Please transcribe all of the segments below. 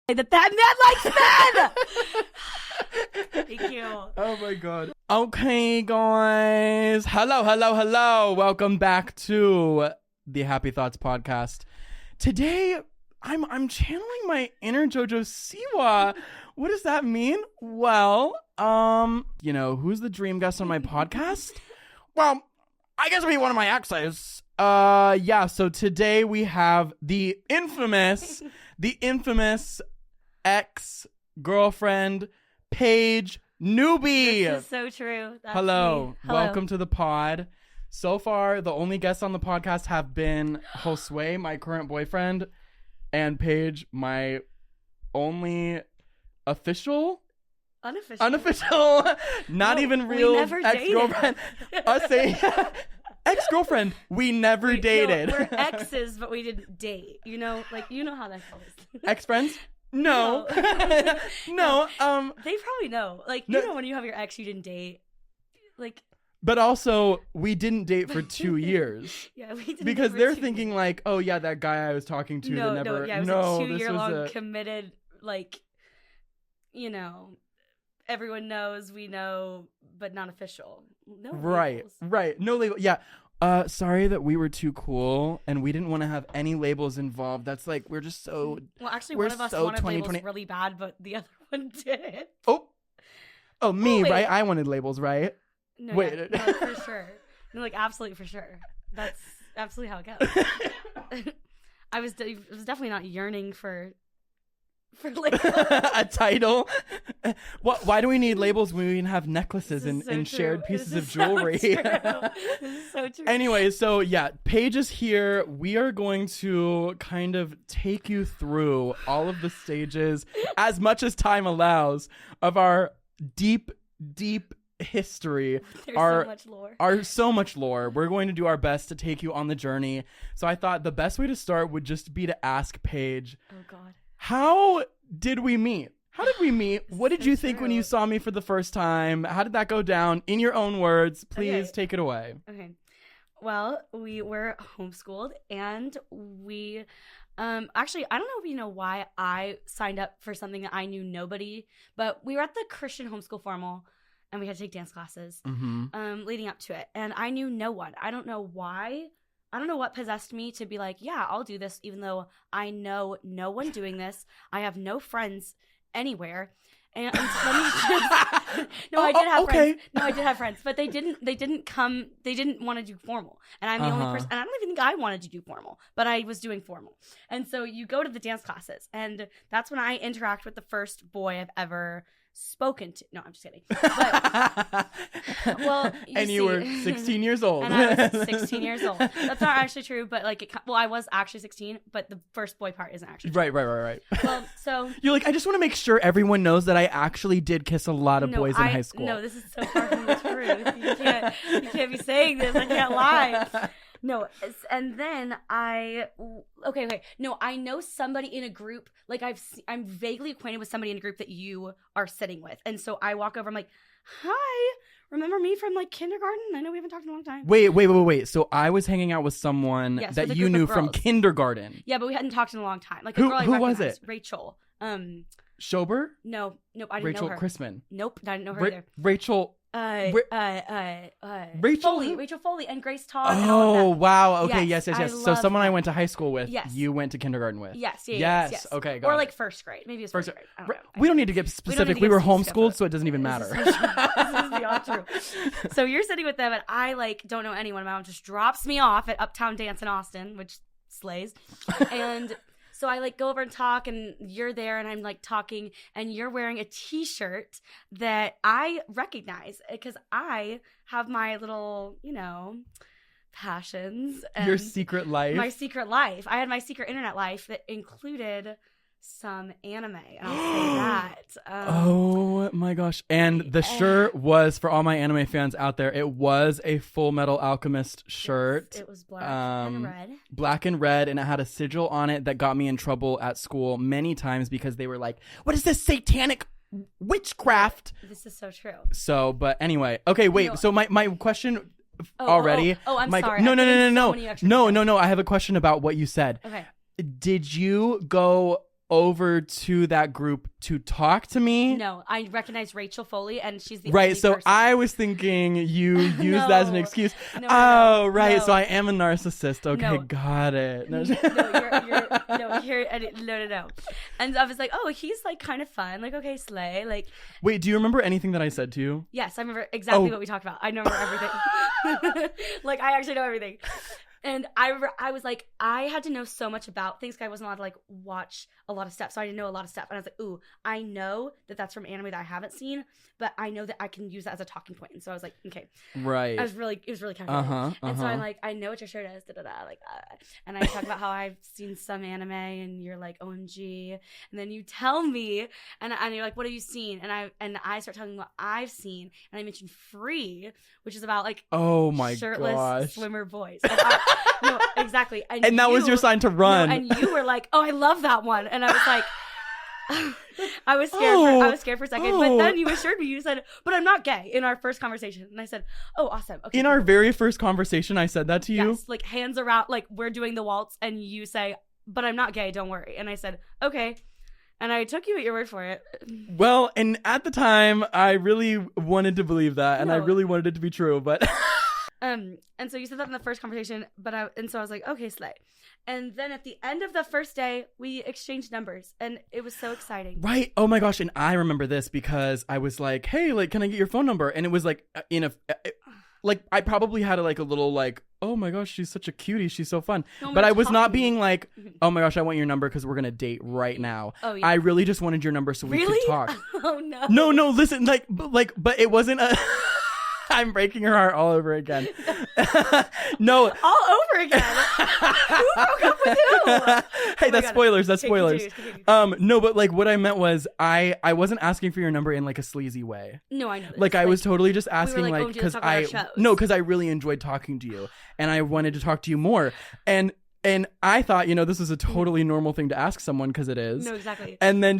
that man likes men. Thank you. Oh my god. Okay, guys. Hello. Welcome back to the Happy Thots podcast. Today, I'm channeling my inner JoJo Siwa. What does that mean? Well, who's the dream guest on my podcast? Well, I guess it'll be one of my exes. So today we have the infamous ex-girlfriend, Paige Newby. This is so true. That's Hello. me. Hello. Welcome to the pod. So far, the only guests on the podcast have been Josue, my current boyfriend, and Paige, my only unofficial, not even real ex-girlfriend. Ex-girlfriend, we never dated. No, we're exes, but we didn't date. You know how that goes. Ex-friends? No. No. They probably know. When you have your ex, you didn't date. But also, we didn't date for 2 years. Yeah, we didn't. Because they're thinking like, oh yeah, that guy I was talking to. It was a 2-year-long committed, everyone knows, we know, but not official. No labels. Right. No label. Yeah. Sorry that we were too cool and we didn't want to have any labels involved. That's we're just so. Well, actually, one of us wanted labels really bad, but the other one didn't. Oh, me, right? I wanted labels, right? No, wait, no, for sure. No, absolutely for sure. That's absolutely how it goes. I was definitely not yearning for labels. A title. Why do we need labels when we can have necklaces and shared pieces of jewelry? This is so true. Anyway, so yeah, Paige is here. We are going to kind of take you through all of the stages, as much as time allows, of our deep history. There's so much lore. We're going to do our best to take you on the journey. So I thought the best way to start would just be to ask Paige. Oh God. How did we meet? What did you think when you saw me for the first time? How did that go down? In your own words, please take it away. Okay. Well, we were homeschooled and we actually, I don't know if you know why I signed up for something that I knew nobody, but we were at the Christian homeschool formal and we had to take dance classes leading up to it. And I knew no one. I don't know why. I don't know what possessed me to be like, yeah, I'll do this, even though I know no one doing this. I have no friends anywhere. And let me just, I did have friends. No, I did have friends, but they didn't want to do formal. And I'm the only person, and I don't even think I wanted to do formal, but I was doing formal. And so you go to the dance classes, and that's when I interact with the first boy I've ever spoken to. No, I'm just kidding. But, you were 16 years old. And I was 16 years old. That's not actually true, but I was actually 16, but the first boy part isn't actually true. Right. Well, so you're like, I just want to make sure everyone knows that I actually did kiss a lot of boys in high school. No, this is so far from the truth. You can't be saying this. I can't lie. No, and then I know somebody in a group, I'm vaguely acquainted with somebody in a group that you are sitting with. And so I walk over, I'm like, hi, remember me from kindergarten? I know we haven't talked in a long time. Wait. So I was hanging out with someone that you knew from kindergarten. Yeah, but we hadn't talked in a long time. Who was it? Rachel. Schober? No, I didn't know her. Rachel Chrisman. Nope, I didn't know her either. Rachel. Rachel Foley and Grace Todd. Oh, wow. Okay, yes. So someone her. I went to high school with, yes. You went to kindergarten with. Yes. Okay, got it. Or first grade. Maybe it's first grade. I don't know. We don't need to get specific. We were homeschooled, so it doesn't even matter. This is beyond true. So you're sitting with them, and I don't know anyone. My mom just drops me off at Uptown Dance in Austin, which slays. And so I go over and talk, and you're there, and I'm talking, and you're wearing a t-shirt that I recognize because I have my little, passions. And your secret life. My secret life. I had my secret internet life that included some anime, and I'll say that. Oh my gosh. And the shirt was, for all my anime fans out there, it was a Full Metal Alchemist shirt. Yes, it was black and red. Black and red, and it had a sigil on it that got me in trouble at school many times because they were like, what is this satanic witchcraft? This is so true. So, but anyway. Okay, wait. So my question already. I'm sorry. No. I have a question about what you said. Okay. Did you go over to that group to talk to me. No, I recognize Rachel Foley, and she's the right. only So person. I was thinking you used No. that as an excuse. No, right. no. So I am a narcissist. Okay, No. got it. No. No. And I was like, oh, he's like kind of fun. Like, okay, slay. Like, Wait, do you remember anything that I said to you? yes, I remember exactly Oh. what we talked about. I remember everything. Like, I actually know everything. And I was like, I had to know so much about things because I wasn't allowed to like watch a lot of stuff. So I didn't know a lot of stuff. And I was like, ooh, I know that that's from anime that I haven't seen, but I know that I can use that as a talking point. And so I was like, okay. Right. It was really kind of cool. And so I'm like, I know what your shirt is, like, and I talk about how I've seen some anime, and you're like, OMG, and then you tell me, and you're like, what have you seen? And I start telling you what I've seen, and I mentioned Free, which is about like, oh my shirtless gosh, swimmer boys. No, exactly. And that was your sign to run. No, and you were like, oh, I love that one, and I was like. I was scared for a second, but then you assured me. You said, "But I'm not gay." In our first conversation, and I said, "Oh, awesome." Okay. In our very first conversation, I said that to you. Yes, like hands around, like we're doing the waltz, and you say, "But I'm not gay. Don't worry." And I said, "Okay," and I took you at your word for it. Well, and at the time, I really wanted to believe that, and I No. really wanted it to be true, but. And so you said that in the first conversation, so I was like, okay, slay. And then at the end of the first day, we exchanged numbers, and it was so exciting. Right. Oh my gosh. And I remember this because I was like, hey, like, can I get your phone number? And it was like, like, I probably had like a little like, oh my gosh, she's such a cutie. She's so fun. No, but I was not talking. being like, oh my gosh, I want your number because we're going to date right now. Oh, yeah. I really just wanted your number so we Really? could talk. Oh, no. No, listen, but it wasn't a... I'm breaking her heart all over again. No. All over again. Who broke up with who? Hey, that's God. spoilers. That's Okay, spoilers. continue. No, but like what I meant was I wasn't asking for your number in like a sleazy way. No, I know this. Like I was totally just asking like, like oh, do you because talk about our shows? because I really enjoyed talking to you and I wanted to talk to you more and I thought, this is a totally normal thing to ask someone because it is. No, exactly. And then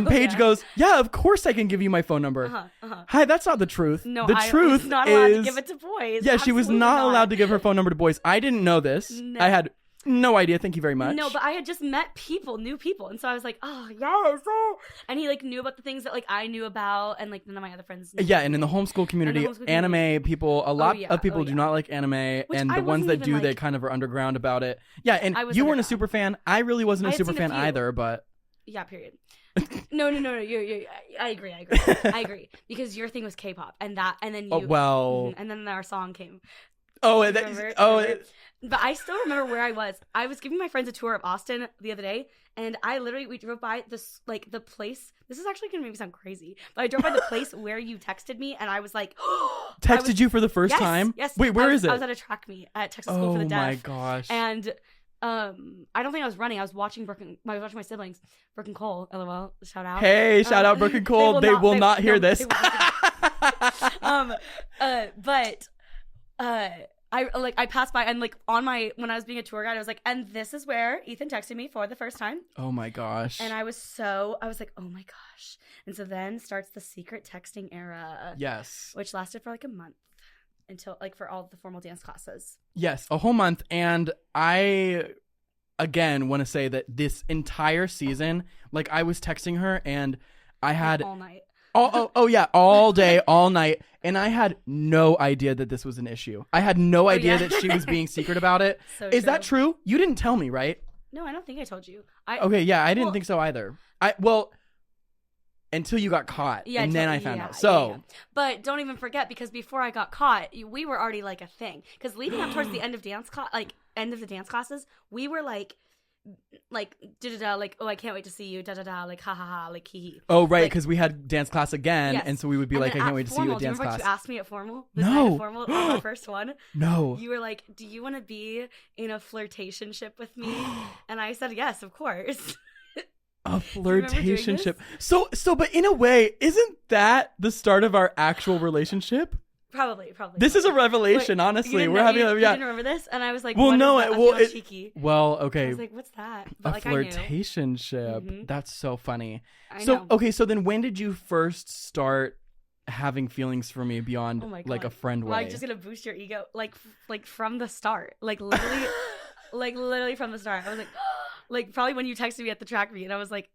Paige goes, yeah, of course I can give you my phone number. Hi, that's not the truth. No, the truth was not allowed is to give it to boys. yeah, she was Absolutely not allowed to give her phone number to boys. I didn't know this. No. I had no idea. Thank you very much. No, but I had just met new people, and so I was like, oh yes, oh. And he like knew about the things that like I knew about, and like none of my other friends knew. Yeah, and in the homeschool community, anime people, a lot of people do not like anime, and the ones that do, they kind of are underground about it. Yeah, and you weren't a super fan. I really wasn't a super fan either, but yeah, period. No. You. I agree. I agree because your thing was K-pop, and then you. Oh well. And then our song came. Remember? But I still remember where I was. I was giving my friends a tour of Austin the other day, and we drove by this, like, the place. This is actually going to make me sound crazy, but I drove by the place where you texted me, and I was like... you for the first time? Yes. Wait, where is it? I was at a track meet at Texas School for the Deaf. Oh, my gosh. And I don't think I was running. I was watching my siblings. Brooke and Cole, LOL. Shout out. Hey, shout out Brooke and Cole. They will not hear this. I passed by and like when I was being a tour guide, I was like, and this is where Ethan texted me for the first time. Oh my gosh. And I was like, oh my gosh. And so then starts the secret texting era. Yes. Which lasted for like a month until like for all the formal dance classes. Yes, a whole month. And I again want to say that this entire season, like I was texting her and I had all night. All day, all night. And I had no idea that this was an issue. I had no idea that she was being secret about it. Is that true? You didn't tell me, right? No, I don't think I told you. I didn't think so either. Until you got caught, and then I found out. So, yeah. But don't even forget, because before I got caught, we were already like a thing. Because leading up towards the end of the dance classes, we were like da da da, like, oh, I can't wait to see you, da da da, like ha ha ha, like hee hee. Oh right, because we had dance class again, yes. And so we would be like, I can't wait to see you at dance class. Do you remember what you asked me at formal? No. Formal, on the first one. No. You were like, do you want to be in a flirtationship with me? And I said yes, of course. A flirtationship. So, but in a way, isn't that the start of our actual relationship? Probably. This is a revelation, honestly. You didn't remember this? And I was like, cheeky. Well, okay. I was like, what's that? But a flirtationship. Mm-hmm. That's so funny. I know. Okay, so then when did you first start having feelings for me beyond like a friend way? Well, I'm just gonna boost your ego, like from the start, like literally, like literally from the start. I was like, Like probably when you texted me at the track meet, and I was like,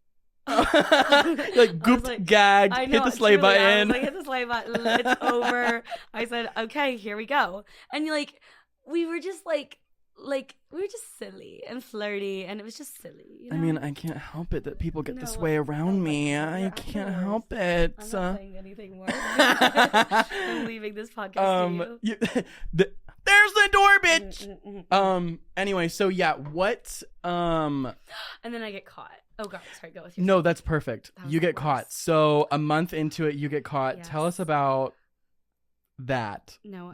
like gooped, like, gagged, I know, hit the sleigh truly, I button. was like, hit the sleigh button. It's over. I said, okay, here we go. And like, we were just like we were just silly and flirty, and it was just silly. You know? I mean, I can't help it that people get this No, way around no, me. you're I acting can't worse. help it. I'm not saying anything more. I'm leaving this podcast to you. There's the door, bitch. Anyway, so yeah, what? And then I get caught. Oh God, sorry. Go with your. No, that's perfect. That was You the get caught. worst. So a month into it, you get caught. Yes. Tell us about that. No,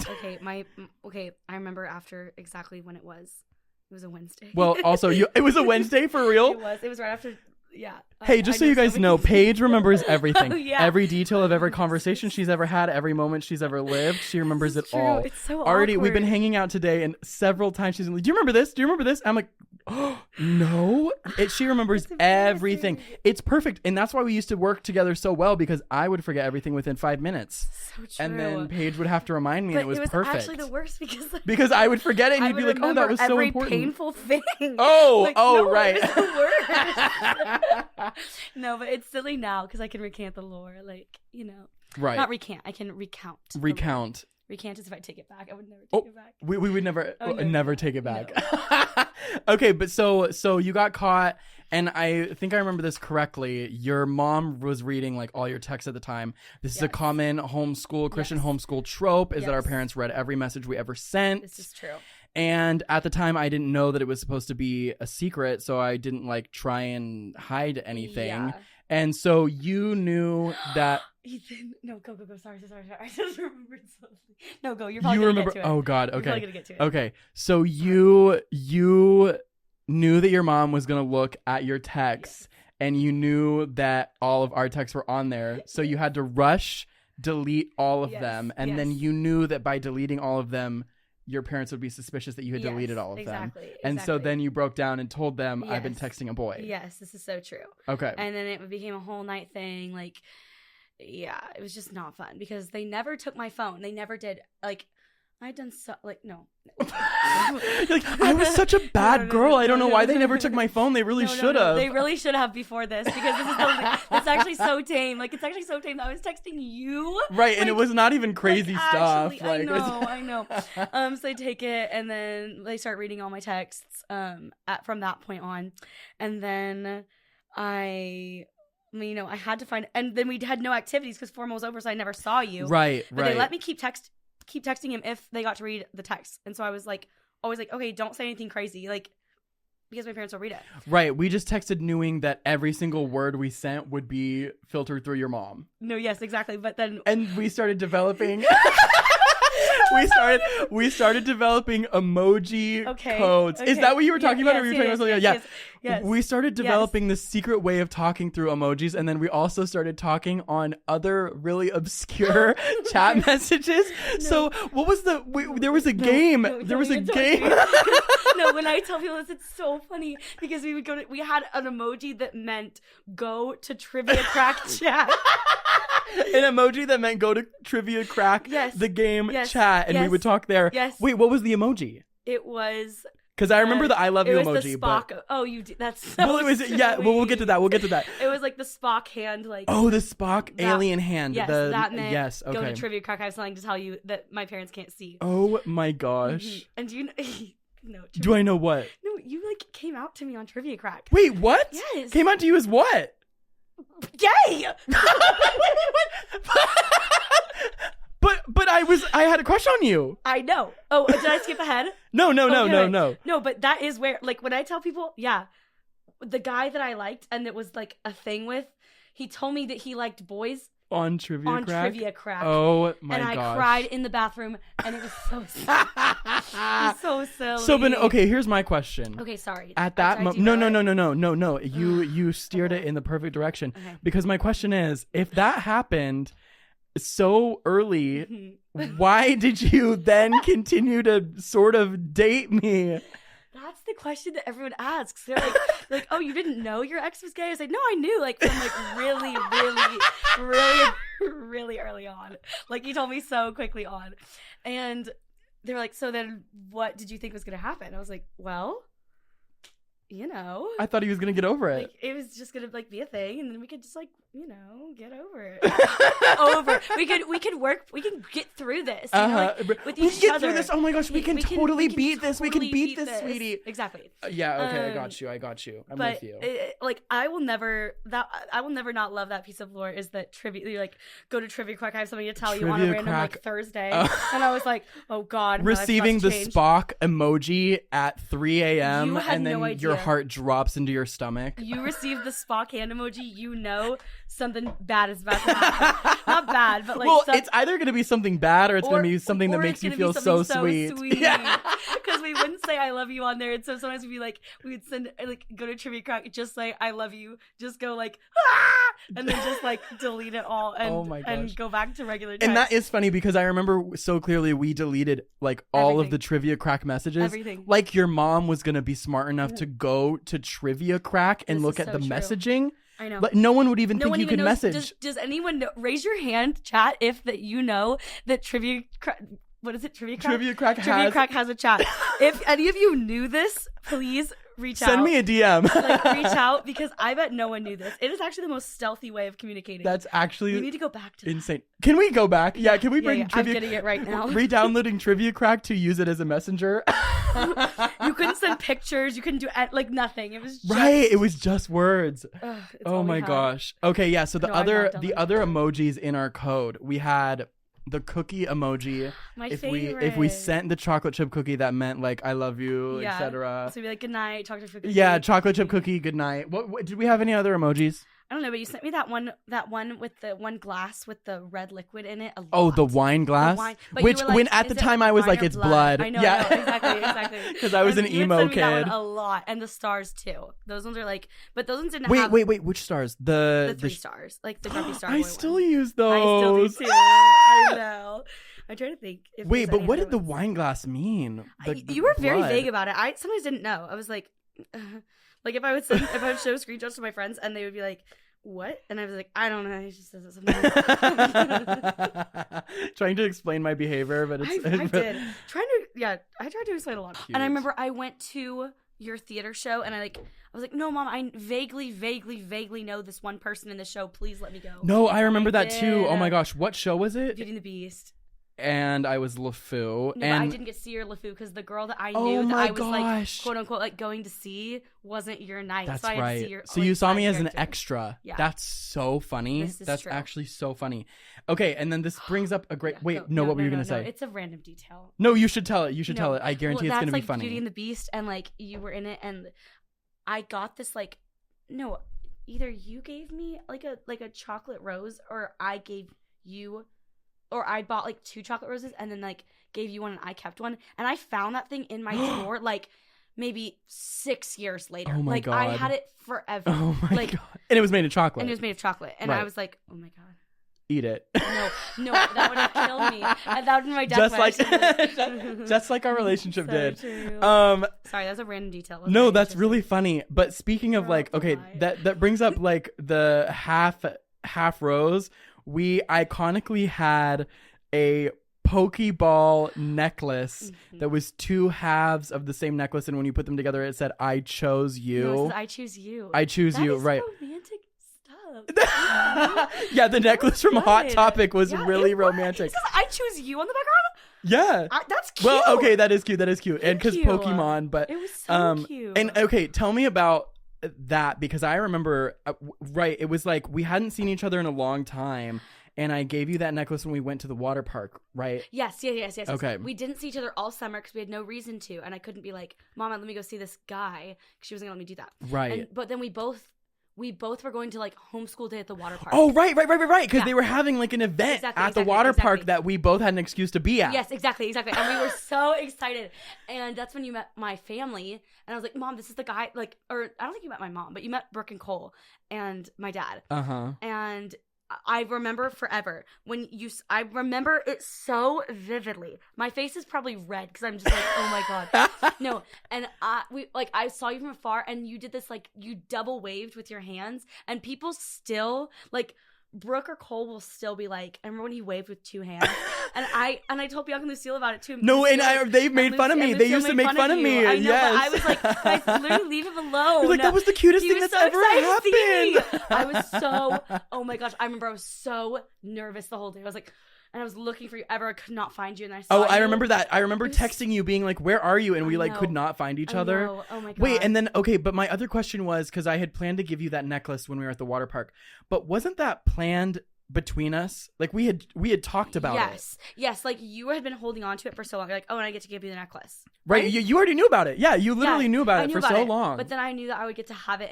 okay. I remember after exactly when it was. It was a Wednesday. Well, also, it was a Wednesday for real. It was right after. Yeah. Hey, just so you guys know, Paige remembers everything. Oh, yeah. Every detail of every conversation she's ever had, every moment she's ever lived. She remembers it True. all. It's so Already, awkward. we've been hanging out today, and several times she's like, "Do you remember this? Do you remember this?" I'm like, "Oh, no." She remembers It's embarrassing. everything. It's perfect, and that's why we used to work together so well, because I would forget everything within 5 minutes, So true. and then Paige would have to remind me, but and it was perfect. actually the worst because I would forget it, and I you'd be would like, "Oh, that remember was so every important." painful thing. Oh, Like, oh, no, right. It was the worst. No, but it's silly now because I can recant the lore. Like, you know, Right. not recant. I can recount. the lore. Recount. Recant is if I take it back. I would never take Oh, it back. We would never Oh, no, never no, take it back. no. Okay, but so you got caught, and I think I remember this correctly. Your mom was reading like all your texts at the time. This is a Yes. common homeschool Christian Yes. homeschool trope is that our Yes. parents read every message we ever sent. This is true. And at the time, I didn't know that it was supposed to be a secret, so I didn't like try and hide anything. Yeah. And so you knew that Ethan, no, go. Sorry. I just remembered something. No, go. You're probably you gonna remember. get to it. Oh God. You're probably Okay. gonna get to it. Okay. So you knew that your mom was gonna look at your texts, and you knew that all of our texts were on there. So you had to rush delete all of Yes, them, and then yes. you knew that by deleting all of them, your parents would be suspicious that you had Yes, deleted all of them. exactly, And so exactly. then you broke down and told them, "I've been Yes. texting a boy." Yes, this is so true. Okay. And then it became a whole night thing. Like, yeah, it was just not fun because they never took my phone. They never did. Like, I'd done so. Like, no. Like, I was such a bad No, no, girl. no, I don't know no, why no, they no, never no, took no. my phone. They really No, should have. They really should have before this because this is it's actually so tame. Like, it's actually so tame that I was texting you. Right, and it Like- was not even crazy like, stuff. actually, Like, I know. So they take it, and then they start reading all my texts. From that point on, and then I had to find, and then we had no activities because formal was over, so I never saw you. Right, But right. they let me keep texting him if they got to read the text, and so I was like, always like, okay, don't say anything crazy, like, because my parents will read it. Right, we just texted knowing that every single word we sent would be filtered through your mom. No, yes, exactly. But then And we started developing we started developing emoji codes. Is okay. that what you were talking about, or Yes, were you talking about something else? yes, Yeah. yes. We started developing this secret way of talking through emojis, and then we also started talking on other really obscure chat messages. So what was there was a game. There was a game. No, when I tell people this, it's so funny because we had an emoji that meant go to Trivia Crack chat. An emoji that meant go to Trivia Crack, Yes. the game Yes. chat, and we Yes. would talk there. Yes. Wait, what was the emoji? It was. Because I remember the I love you it was emoji, the but Spock. Oh, you do. That's so well, it was yeah. Well, we'll get to that. We'll get to that. It was like the Spock hand, like. Oh, the Spock That- alien hand. Yes, the, that meant yes. Okay. go to Trivia Crack. I have something to tell you that my parents can't see. Oh my gosh. Mhm. And do you know? No. Do I know what? No, you like came out to me on Trivia Crack. Wait, what? Yes. Came out to you as what? Gay. But I had a crush on you. I know. Oh, did I skip ahead? No. Okay. No, but that is where, like, when I tell people, yeah, the guy that I liked and it was like a thing with, he told me that he liked boys On Trivia on Crack. Trivia Crack. Oh my and gosh. I cried in the bathroom, and it was so silly. It was so silly. So, but okay, here's my question. Okay, sorry. At that Did I moment, no. derail it? You steered it in the perfect direction. Okay. Because my question is, if that happened so early, why did you then continue to sort of date me? That's the question that everyone asks. They're like, oh, you didn't know your ex was gay? I said, no, I knew, like, from like really early on. Like, you told me so quickly on. And they're like, so then what did you think was going to happen? I was like, well, you know. I thought he was gonna get over it. Like, it was just gonna like be a thing, and then we could just like, you know, get over it. We could work. We can get through this. You know, like, with each get other. through this. Oh my gosh, we can totally beat this. We can beat this, sweetie. Exactly. Yeah. Okay. I got you. I'm with you. Like I will never not love that piece of lore is that trivia. You like go to Trivia Crack. I have something to tell you on a random like Thursday, and I was like, oh God. Receiving the Spock emoji at 3 a.m. and then your heart drops into your stomach. You receive the Spock hand emoji. You know something bad is about to happen. Not bad, but like. Well, it's either going to be something bad or it's going to be something that makes you feel so sweet. Yeah. Because we wouldn't say I love you on there, and so sometimes we'd be like, we would send like go to Trivia Crack, just say I love you, just go like and then just like delete it all and go back to regular text. And that is funny because I remember so clearly we deleted like all of the Trivia Crack messages. Everything. Like your mom was going to be smart enough to go to Trivia Crack and look at the messaging. I know. Like, no one would even think you could message. Does anyone know? Raise your hand, chat, if that you know that Trivia Crack. What is it? Trivia Crack has a chat. If any of you knew this, please reach out. Send me a DM. Like, reach out because I bet no one knew this. It is actually the most stealthy way of communicating. That's actually we need to go back to insane. Can we go back? Yeah, can we bring Trivia? I'm getting it right now. Re-downloading Trivia Crack to use it as a messenger. You couldn't send pictures. You couldn't do like nothing. It was just... It was just words. Oh my gosh. Okay, yeah. So the other emojis in our code, we had the cookie emoji. My favorite. If we sent the chocolate chip cookie, that meant like I love you, etc. So we'd be like good night, chocolate chip cookie. Yeah, chocolate chip cookie, good night. What did we have any other emojis? I don't know, but you sent me that one with the one glass with the red liquid in it. A lot. Oh, the wine glass? Which, when at the time I was like, it's blood. I know, yeah. Exactly. Because I was an emo kid. That one a lot. And the stars, too. Those ones are like, but those ones didn't have... Wait, which stars? The 3 stars. Like the grumpy star. I still use those. I still do, too. I know. I'm trying to think. Wait, but what did the wine glass mean? You were very vague about it. I sometimes didn't know. I was like... like if I would show screenshots to my friends and they would be like, what? And I was like, I don't know. He just says it sometimes. Trying to explain my behavior, but it's... I did. I tried to explain a lot. Cute. And I remember I went to your theater show and I was like, no, Mom, I vaguely know this one person in the show. Please let me go. No, I remember that too. Oh my gosh. What show was it? Beauty and the Beast. And I was LeFou. No, and I didn't get to see your LeFou because the girl that I knew that I was like, quote unquote, like going to see wasn't your night. That's so I right. Had to see your, so you saw me as an extra. Yeah. That's so funny. That's true. Actually so funny. Okay, and then this brings up a great... what were you going to say? It's a random detail. No, you should tell it. Tell it. I guarantee it's going to be funny. Beauty and the Beast, and like you were in it, and I got this like... No, either you gave me like a chocolate rose, or I gave you... Or I bought like 2 chocolate roses and then like gave you one and I kept one. And I found that thing in my drawer like maybe 6 years later. Oh my God. I had it forever. Oh my God. And it was made of chocolate. And I was like, oh my God. Eat it. No, that would have killed me. And that would be my death just like our relationship did. True. Sorry, that's a random detail. No, that's really funny. But speaking of like, okay, that brings up like the half rose. We iconically had a Pokeball necklace that was 2 halves of the same necklace, and when you put them together, it said "I chose you." No, it says, "I choose you." I choose you, right? Romantic stuff. Yeah, the necklace from Hot Topic was really romantic. It says, "I choose you" on the background. Yeah, that's cute. Well, okay, that is cute. And because Pokemon, but it was so cute. And okay, tell me about that because I remember it was like we hadn't seen each other in a long time and I gave you that necklace when we went to the water park, right? Yes. Okay. We didn't see each other all summer because we had no reason to, and I couldn't be like, Mama, let me go see this guy, because she wasn't gonna let me do that. Right. But then we both were going to like homeschool day at the water park. Oh, right. Because they were having like an event at the water park that we both had an excuse to be at. Yes, exactly. And we were so excited. And that's when you met my family. And I was like, Mom, this is the guy, like, or I don't think you met my mom, but you met Brooke and Cole and my dad. Uh-huh. And I remember forever I remember it so vividly. My face is probably red because I'm just like, oh my God. No. And I saw you from afar and you did this, like, you double waved with your hands and people still like Brooke or Cole will still be like, I remember when he waved with 2 hands, and I told Bianca and Lucille about it too. No, Lucille, and they've made fun of me. They used to make fun of me. I know, yes. but I was like, guys, literally leave him alone. You're like, that was the cutest He thing was that's so ever excited to see me. happened. I was so, oh my gosh, I remember I was so nervous the whole day. I was like, and I was looking for you ever. I could not find you, and I saw you. I remember that. I remember texting you, being like, "Where are you?" And we like could not find each other. Know. Oh my god. Wait, and then okay, but my other question was because I had planned to give you that necklace when we were at the water park, but wasn't that planned between us? Like we had talked about it. Yes. Like you had been holding on to it for so long. You're like, oh, and I get to give you the necklace. Right. You already knew about it. Yeah, you literally knew about it for so long. But then I knew that I would get to have it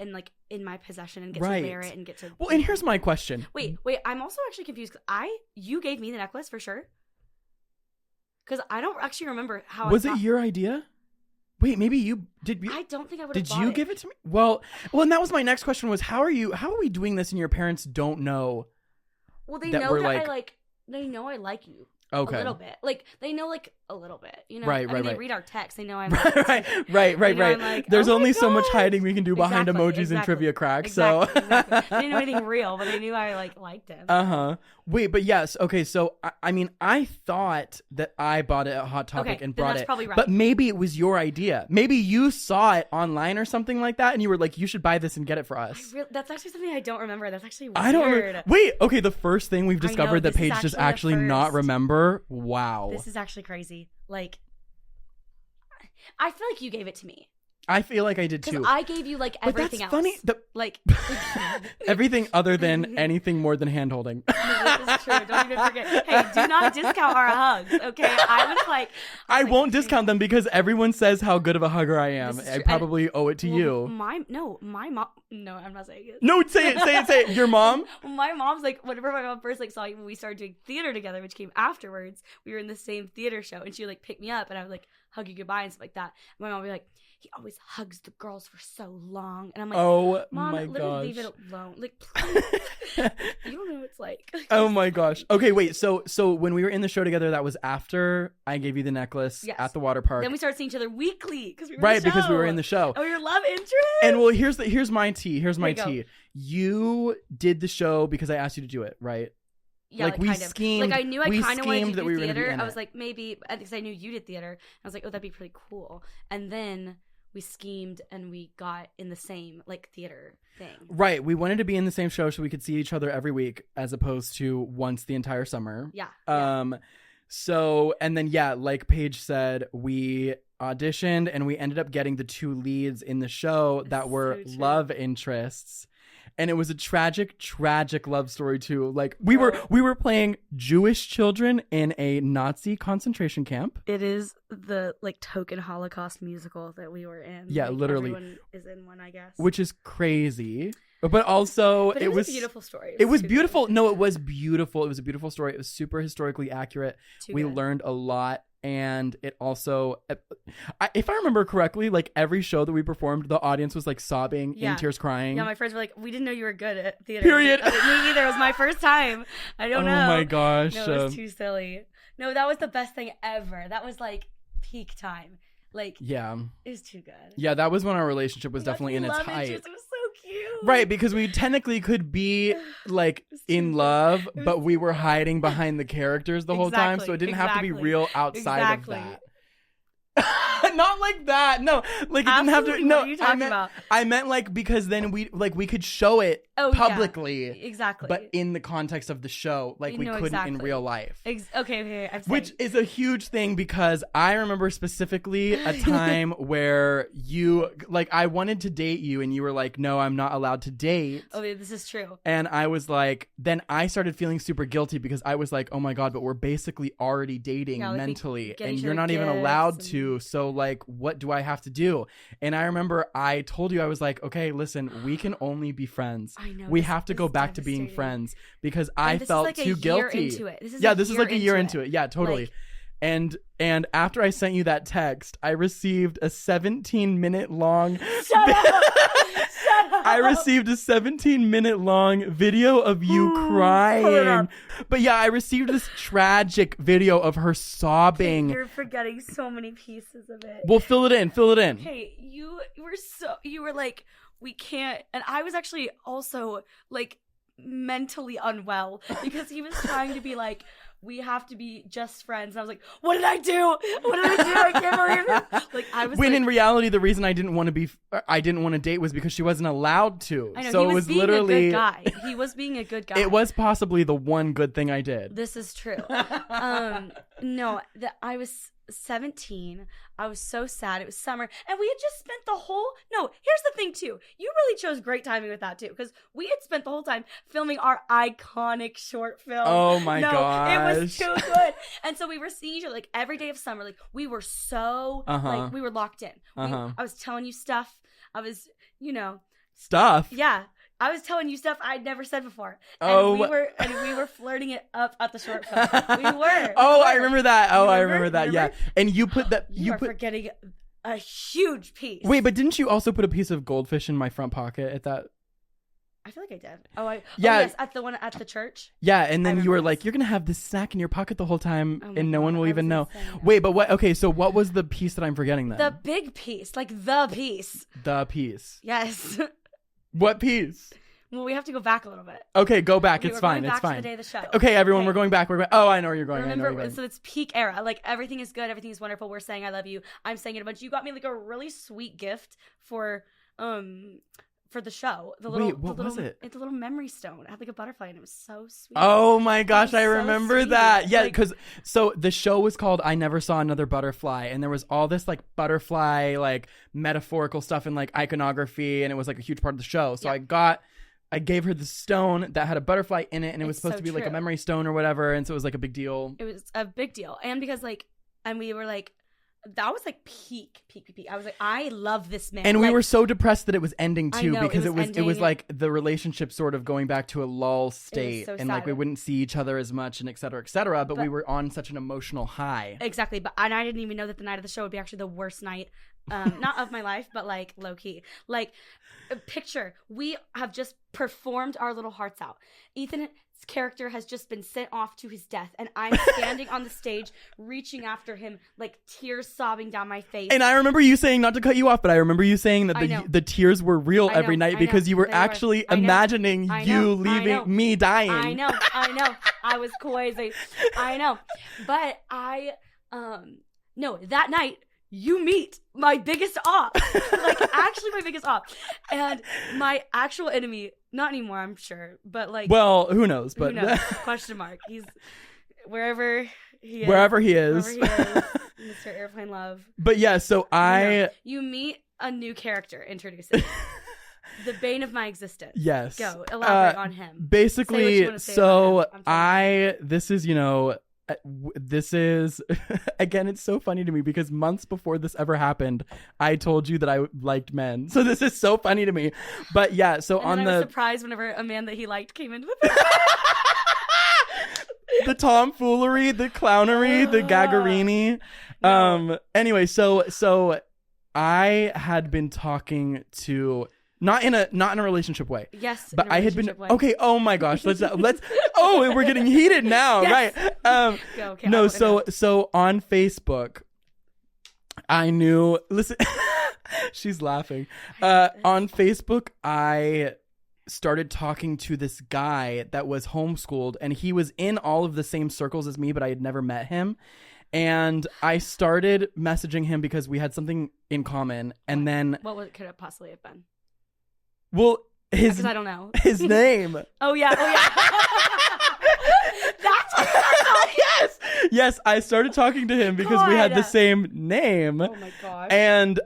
in my possession and get to wear it and get to. Well, and here's my question. Wait. I'm also actually confused because you gave me the necklace for sure. Because I don't actually remember how. Was it your idea? Wait, maybe you did. I don't think I would. Did you give it to me? Well, and that was my next question. Was how are we doing this and your parents don't know? Well, they know that they know I like you. Okay. A little bit. Like, they know, like, a little bit. You know? Right. They read our text. They know I'm right. I'm like, There's only so much gosh. hiding we can do behind emojis and trivia cracks. Exactly. So They didn't know anything real, but they knew I, liked him. Wait, but yes. Okay, so, I mean, I thought that I bought it at Hot Topic and brought that's it. Probably right. But maybe it was your idea. Maybe you saw it online or something like that, and you were like, you should buy this and get it for us. That's actually something I don't remember. That's actually weird. I don't remember. Wait, okay, the first thing we've discovered that Paige does actually not remember. Wow. This is actually crazy. Like, I feel like you gave it to me. I feel like I did too. Because I gave you everything else. But that's funny. Like everything other than anything more than hand holding. No, this is true. Don't even forget. Hey, do not discount our hugs, okay? I was like, I won't discount them because everyone says how good of a hugger I am. I probably owe it to you. My mom. No, I'm not saying it. No, say it. Your mom? My mom's like, whenever my mom first saw you when we started doing theater together, which came afterwards, we were in the same theater show, and she would pick me up, and I would hug you goodbye and stuff like that. And my mom would be like, he always hugs the girls for so long, and I'm like, oh Mom, my literally gosh, leave it alone. Please. You don't know what it's like. Oh my gosh. Okay, wait. So when we were in the show together, that was after I gave you the necklace at the water park. Then we started seeing each other weekly because we were because we were in the show. Oh, your love interest. And well, here's my tea. Here's my tea. You did the show because I asked you to do it, right? Yeah, we kind of. schemed. I knew I kind of wanted to do theater. I was it. like, maybe because I knew you did theater. I was like, oh, that'd be pretty cool. And then we schemed and we got in the same theater thing. Right. We wanted to be in the same show so we could see each other every week as opposed to once the entire summer. Yeah. So, and then, like Paige said, we auditioned and we ended up getting the 2 leads in the show that were love interests. And it was a tragic love story too. We were playing Jewish children in a Nazi concentration camp. It is the token Holocaust musical that we were in. Yeah, literally. Everyone is in one, I guess. Which is crazy. But also it was a beautiful story. It was beautiful. Good. No, it was beautiful. It was a beautiful story. It was super historically accurate. We learned a lot. And it also, if I remember correctly, every show that we performed, the audience was sobbing, in tears, crying. Yeah, my friends were like, we didn't know you were good at theater. Period. Me either. It was my first time. I don't know. Oh my gosh. No, it was too silly. No, that was the best thing ever. That was peak time. Yeah. It was too good. Yeah, that was when our relationship was definitely in its height. It was so cute. Right, because we technically could be in love, but we were hiding behind the characters the whole time, so it didn't have to be real outside of that. Not like that. No, it didn't have to. No, what are you talking about? I meant because then we could show it publicly. Yeah. Exactly. But in the context of the show, we couldn't in real life. Okay. Which is a huge thing because I remember specifically a time where you I wanted to date you and you were like, no, I'm not allowed to date. Oh, this is true. And I was like, then I started feeling super guilty because I was like, oh my God, but we're basically already dating mentally and you're not even allowed to. So what do I have to do? And I remember I told you, I was like, okay, listen, we can only be friends. I know. We have to go back to being friends because I felt too guilty. This is like a year into it. Yeah, totally. And after I sent you that text, I received a 17-minute long Shut up! I received a 17-minute long video of you crying. But yeah, I received this tragic video of her sobbing. You're forgetting so many pieces of it. Well, fill it in. Hey, you were like, we can't. And I was actually also mentally unwell because he was trying to be like, we have to be just friends. And I was like, what did I do? What did I do? I can't believe it. Like, I was when like, in reality, the reason I didn't want to date was because she wasn't allowed to. I know, so he it was being literally a good guy. He was being a good guy. It was possibly the one good thing I did. This is true. No, I was 17. I was so sad. It was summer, and we had just spent the whole. No, here's the thing too. You really chose great timing with that too, because we had spent the whole time filming our iconic short film. Oh my gosh, it was too good. And so we were seeing each other like every day of summer. Like we were so like we were locked in. I was telling you stuff. I was, stuff. Yeah. I was telling you stuff I'd never said before. And we were flirting it up at the short film. We were. I remember that. I remember that. Remember? Yeah. And you put that. You are forgetting a huge piece. Wait, but didn't you also put a piece of goldfish in my front pocket at that? I feel like I did. Yeah. Yes, at the one at the church. Yeah, and then you were like, you're gonna have this snack in your pocket the whole time, and no one will even know. Wait, but what? Okay, so what was the piece that I'm forgetting then? The big piece, like the piece. The piece. Yes. What piece? Well, we have to go back a little bit. Okay, go back. Okay, it's fine. Back It's fine. To the day of the show. Okay, everyone, we're going back. Oh, I know where you're going. Remember, so it's peak era. Like everything is good. Everything is wonderful. We're saying I love you. I'm saying it a bunch. You got me like a really sweet gift for the show. What was it? It's a little memory stone. It had like a butterfly and it was so sweet. Oh my gosh, I remember that. Yeah, like, because so the show was called I Never Saw Another Butterfly, and there was all this like butterfly like metaphorical stuff and like iconography, and it was like a huge part of the show. So I gave her the stone that had a butterfly in it, and it was supposed to be like a memory stone or whatever, and so it was like a big deal. It was a big deal. And because and we were like, that was like peak. I was like, I love this man. And we were so depressed that it was ending too, because it was ending. like the relationship sort of going back to a lull state, so and like we wouldn't see each other as much, and et cetera, but we were on such an emotional high. Exactly. And I didn't even know that the night of the show would be actually the worst night, not of my life, but like low key. Like, picture, we have just performed our little hearts out. Ethan's character has just been sent off to his death, and I'm standing on the stage reaching after him, like tears sobbing down my face. And I remember you saying, not to cut you off, but I remember you saying that the tears were real every night because you were actually imagining you leaving me dying. I know. I was crazy. I know. But no, that night you meet my biggest op. Like, actually my biggest op. And my actual enemy, not anymore, I'm sure, but like, well, who knows? But who knows? Question mark. He's wherever he is. Mr. Airplane Love. But yeah, so you meet a new character introducing the bane of my existence. Yes. Go elaborate on him. Basically, this is again, it's so funny to me because months before this ever happened, I told you that I liked men. So this is so funny to me. But yeah, so and I was surprised whenever a man that he liked came into the picture. The tomfoolery, the clownery, the gaggerini. No. Anyway, so I had been talking to not in a relationship way. Yes, but I had been way. Okay. Oh my gosh, let's. Oh, we're getting heated now, yes. Right? Go, okay, no, so on Facebook, I knew. Listen, she's laughing. On Facebook, I started talking to this guy that was homeschooled, and he was in all of the same circles as me, but I had never met him. And I started messaging him because we had something in common, and then could it possibly have been? Well, because I don't know his name. Oh yeah. That's what yes. I started talking to him because we had the same name. Oh my gosh. And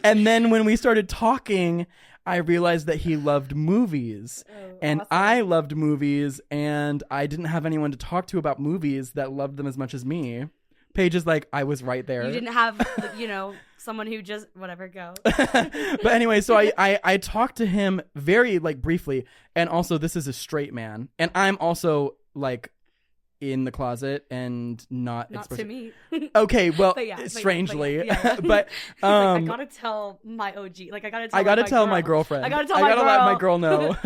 then when we started talking, I realized that he loved movies, and awesome. I loved movies, and I didn't have anyone to talk to about movies that loved them as much as me. Paige is like, I was right there. You didn't have, someone who just, whatever, go. But anyway, so I talked to him very, briefly, and also this is a straight man, and I'm also, in the closet and not to me. Okay, well, strangely. But I gotta tell my OG. I gotta tell my girlfriend. I gotta let my girl know.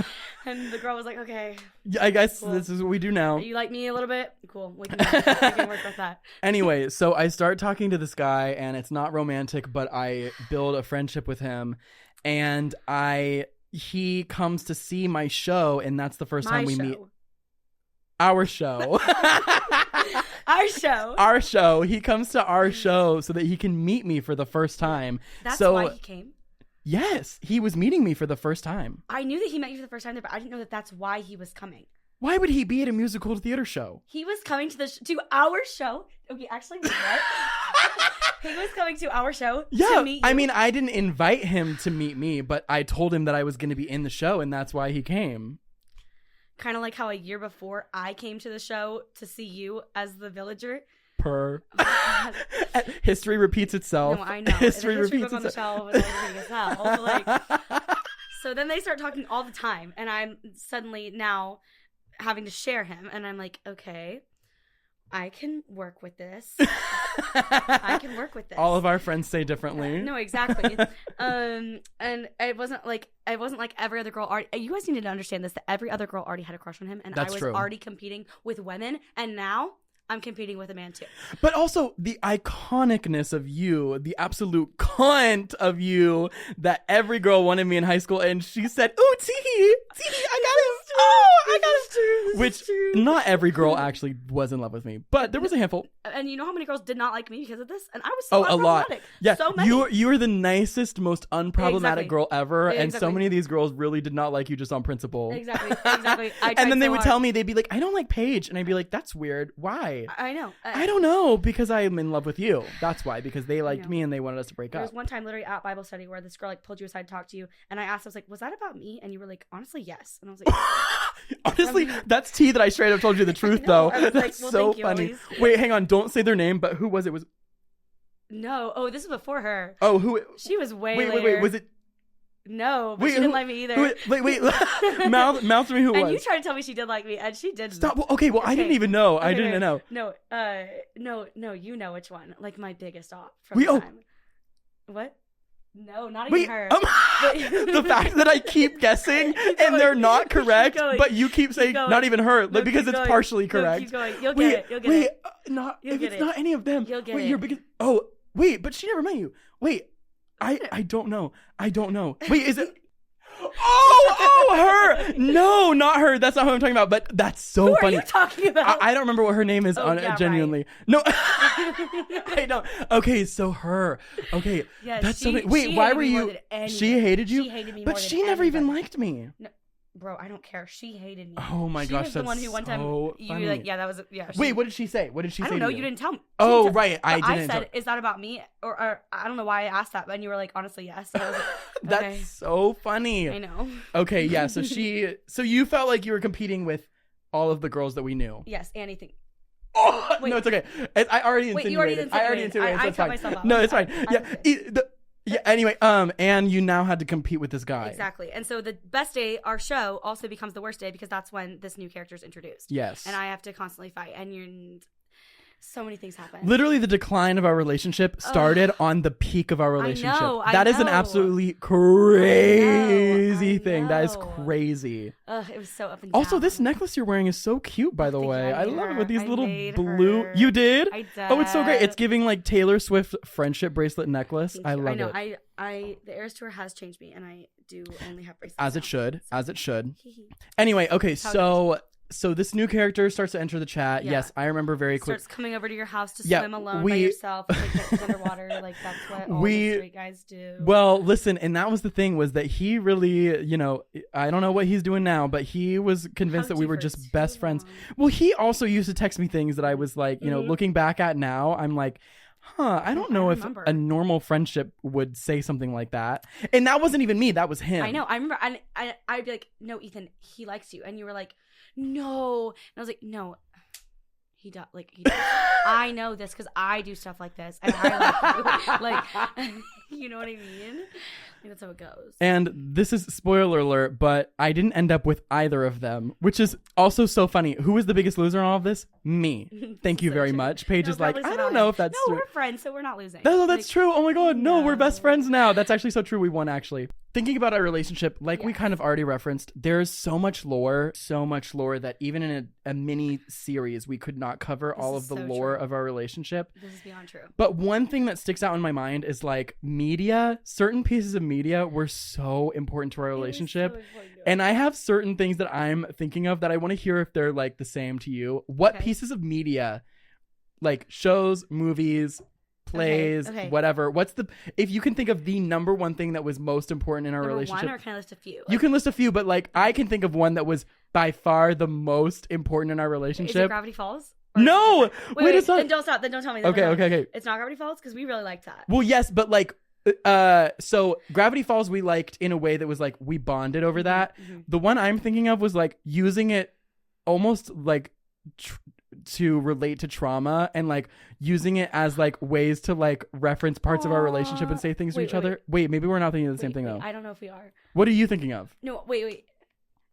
And the girl was like, okay. I guess this is what we do now. You like me a little bit? Cool. We can work with that. Anyway, so I start talking to this guy, and it's not romantic, but I build a friendship with him, and I he comes to see my show, and that's the first time we meet. Our show. Our show. He comes to our show so that he can meet me for the first time. That's why he came? Yes, he was meeting me for the first time. I knew that he met you for the first time there, but I didn't know that that's why he was coming. Why would he be at a musical theater show? He was coming to our show. Okay, actually, what? He was coming to our show to meet you. I mean, I didn't invite him to meet me, but I told him that I was going to be in the show, and that's why he came. Kind of like how a year before I came to the show to see you as the villager. History repeats itself. No, I know. History repeats on itself. The shelf so then they start talking all the time, and I'm suddenly now having to share him, and I'm like, okay, I can work with this. I can work with this. All of our friends say differently. No, exactly. And it wasn't like every other girl already. You guys need to understand this, that every other girl already had a crush on him, and I was already competing with women, and now I'm competing with a man too. But also the iconicness of you, the absolute cunt of you, that every girl wanted me in high school, and she said, "Ooh, Tee, I got him. Oh, I got him." Which not every girl actually was in love with me, but there was a handful. And you know how many girls did not like me because of this? And I was so a lot. Yeah, so many. You were the nicest, most unproblematic girl ever, and so many of these girls really did not like you just on principle. Exactly. And then they would tell me, they'd be like, "I don't like Paige," and I'd be like, "That's weird. Why?" I know. I don't know, because I'm in love with you. That's why, because they liked me and they wanted us to break up. There was one time literally at Bible study where this girl like pulled you aside to talk to you, and I asked, I was like, "Was that about me?" And you were like, "Honestly, yes." And I was like, honestly, that's tea that I straight up told you the truth, though. That's like, well, so funny. Wait, hang on. Don't say their name, but who was it? No. Oh, this was before her. Oh, who? She was way later. Wait. Was it? No, but she didn't like me either. Wait. Mouth to me who it was. And you tried to tell me she did like me, and she didn't. Stop. Okay, I didn't even know. I didn't know. No, you know which one. Like my biggest op from the time. What? No, not even her. The fact that I keep guessing and they're not correct, but you keep saying not even her, because it's partially correct. Keep going. You'll get it. If it's not any of them. You'll get it. Your biggest. Oh, wait, but she never met you. Wait. I don't know. Wait, is it? Oh, her! No, not her. That's not who I'm talking about. But that's so funny. Who are you talking about? I don't remember what her name is. Genuinely, right. No, I don't. Okay, so her. Okay, that's so funny. Wait, why were you? She hated you. She hated me, but she never even liked me. No. Bro, I don't care. She hated me. Oh my gosh, was the one who one time you were like, that was Wait, what did she say? I don't know. You didn't tell me. Oh right, I didn't. I said, "Is that about me?" Or I don't know why I asked that, but you were like, "Honestly, yes." So I was like, that's okay. so funny. I know. Okay, yeah. So you felt like you were competing with all of the girls that we knew. Yes, anything. Oh no, it's okay. I already insinuated. I cut myself off. No, it's fine. Yeah. Anyway, and you now had to compete with this guy. Exactly. And so the best day, our show, also becomes the worst day because that's when this new character is introduced. Yes. And I have to constantly fight. And so many things happen. Literally, the decline of our relationship started on the peak of our relationship. I know. Is an absolutely crazy thing. That is crazy. It was so up and down. Also, this necklace you're wearing is so cute, by the way. I love it with these little blue. Her. You did? I did. Oh, it's so great. It's giving like Taylor Swift friendship bracelet necklace. I love it. I know. The Eras Tour has changed me, and I do only have bracelets. As it should. Anyway, okay, so this new character starts to enter the chat. Yeah. Yes, I remember very quickly. Starts coming over to your house to swim alone by yourself, like underwater. Like that's what all the straight guys do. Well, listen, and that was the thing, was that he really, I don't know what he's doing now, but he was convinced that we were just best friends. Well, he also used to text me things that I was like, looking back at now, I'm like, I don't know if a normal friendship would say something like that. And that wasn't even me. That was him. I know. I remember. And I'd be like, "No, Ethan, he likes you." And you were like, "No." And I was like, "No, he does. Like, he does. I know this because I do stuff like this. And I like you." Like, you know what I mean? Like, that's how it goes. And this is spoiler alert, but I didn't end up with either of them, which is also so funny. Who was the biggest loser in all of this? Me. Thank you very much. Paige is like, I don't know if that's true. No, we're friends, so we're not losing. No, that's true. Oh my God. No, we're best friends now. That's actually so true. We won, actually. thinking about our relationship, like we kind of already referenced, there's so much lore that even in a mini series, we could not cover all of the lore of our relationship. This is beyond true. But one thing that sticks out in my mind is like media, certain pieces of media were so important to our relationship. And I have certain things that I'm thinking of that I want to hear if they're like the same to you. What pieces of media, like shows, movies, plays, whatever, if you can think of the number one thing that was most important in our relationship? One, or can I list a few? You can list a few, but like I can think of one that was by far the most important in our relationship. Is it Gravity Falls? No! Wait, it's not. Then don't stop. Then don't tell me. Okay. It's not Gravity Falls because we really liked that. Well, yes, but like so Gravity Falls we liked in a way that was like we bonded over that. The one I'm thinking of was like using it almost like to relate to trauma and like using it as like ways to like reference parts of our relationship and say things to each other. Wait, maybe we're not thinking of the same thing though. I don't know if we are. What are you thinking of? No, wait.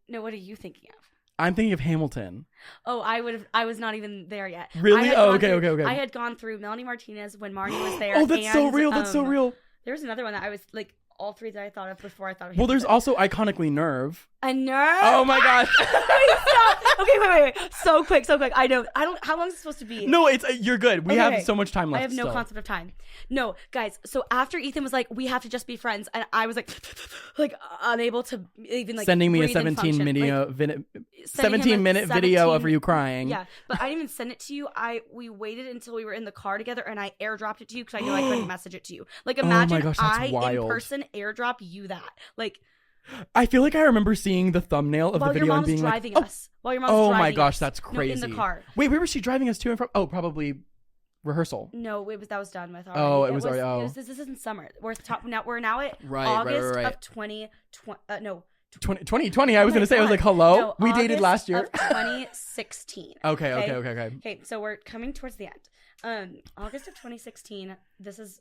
No, what are you thinking of? I'm thinking of Hamilton. Oh, I was not even there yet. Really? Oh, okay. I had gone through Melanie Martinez when Marnie was there. Oh, that's so real. That's so real. There was another one that I was like, all three that I thought of before I thought of Hamilton. Well, there's also iconically Nerve. A Nerve? Oh my gosh. Stop. Okay, wait. So quick. I don't, how long is it supposed to be? No, it's, you're good. We have so much time left. I have no concept of time. No, guys. So after Ethan was like, we have to just be friends. And I was like unable to even like sending me a 17-minute video of you crying. Yeah, but I didn't even send it to you. We waited until we were in the car together and I airdropped it to you because I knew I couldn't message it to you. Like imagine oh my gosh, that's wild. In person airdrop you that. Like I feel like I remember seeing the thumbnail of the video and being like, while your mom's driving us. Oh my gosh, that's crazy. No, in the car. Wait, where was she driving us to and from? Oh, probably rehearsal. No, that was done with already. Oh, it was already. This isn't summer. We're now at August of 2020. I was going to say, I was like, hello? No, we dated last year. Of 2016. Okay. So we're coming towards the end. August of 2016. This is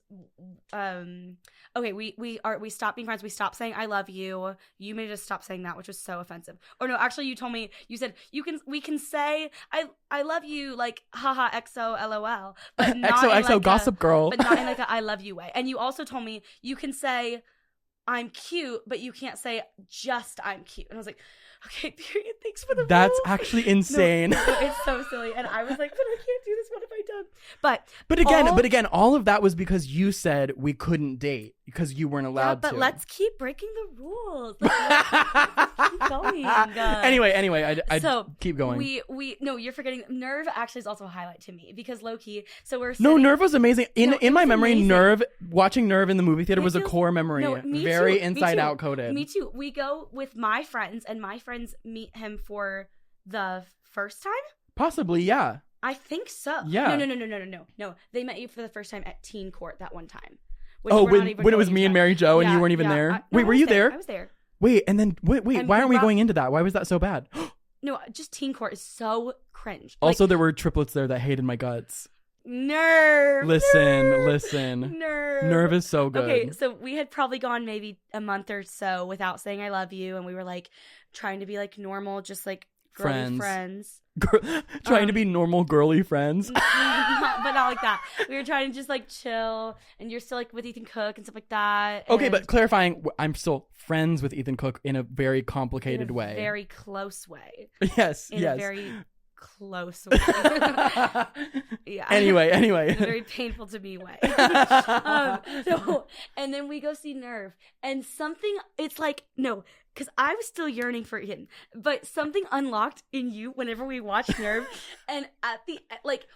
okay. We stopped being friends. We stopped saying I love you. You made us stop saying that, which was so offensive. Or no, actually, you told me. You said we can say I love you like haha XO LOL, but not XOXO like Gossip Girl, but not in like a I love you way. And you also told me you can say I'm cute, but you can't say just I'm cute. And I was like, okay, period. Thanks for the That's rules. actually insane. No, it's so silly. And I was like, but I can't do this. What have I done? But again, all of that was because you said we couldn't date because you weren't allowed to. But let's keep breaking the rules. Let's keep going. Anyway, I keep going. No, you're forgetting. Nerve actually is also a highlight to me because low key. So Nerve was amazing. In my memory, amazing. Watching Nerve in the movie theater was a core memory. Very inside out coded. Me too. We go with my friends and my friends meet him for the first time. Possibly, yeah. I think so. Yeah. No. They met you for the first time at Teen Court that one time. When it was me and Mary Jo and you weren't even there? Wait, were you there? I was there. Wait, and then wait, why aren't we going into that? Why was that so bad? No, just Teen Court is so cringe. Also, there were triplets there that hated my guts. Nerve. Listen. Nerve is so good. Okay, so we had probably gone maybe a month or so without saying I love you, and we were like trying to be like normal, just like friends. Trying to be normal girly friends. But not like that. We were trying to just like chill, and you're still like with Ethan Cook and stuff like that. Okay, but clarifying, I'm still friends with Ethan Cook in a very complicated way. Very close way. Yes. A very close way. Yeah. Anyway. In a very painful to me way. And then we go see Nerve, and it's like, no, because I was still yearning for him, but something unlocked in you whenever we watched Nerve, and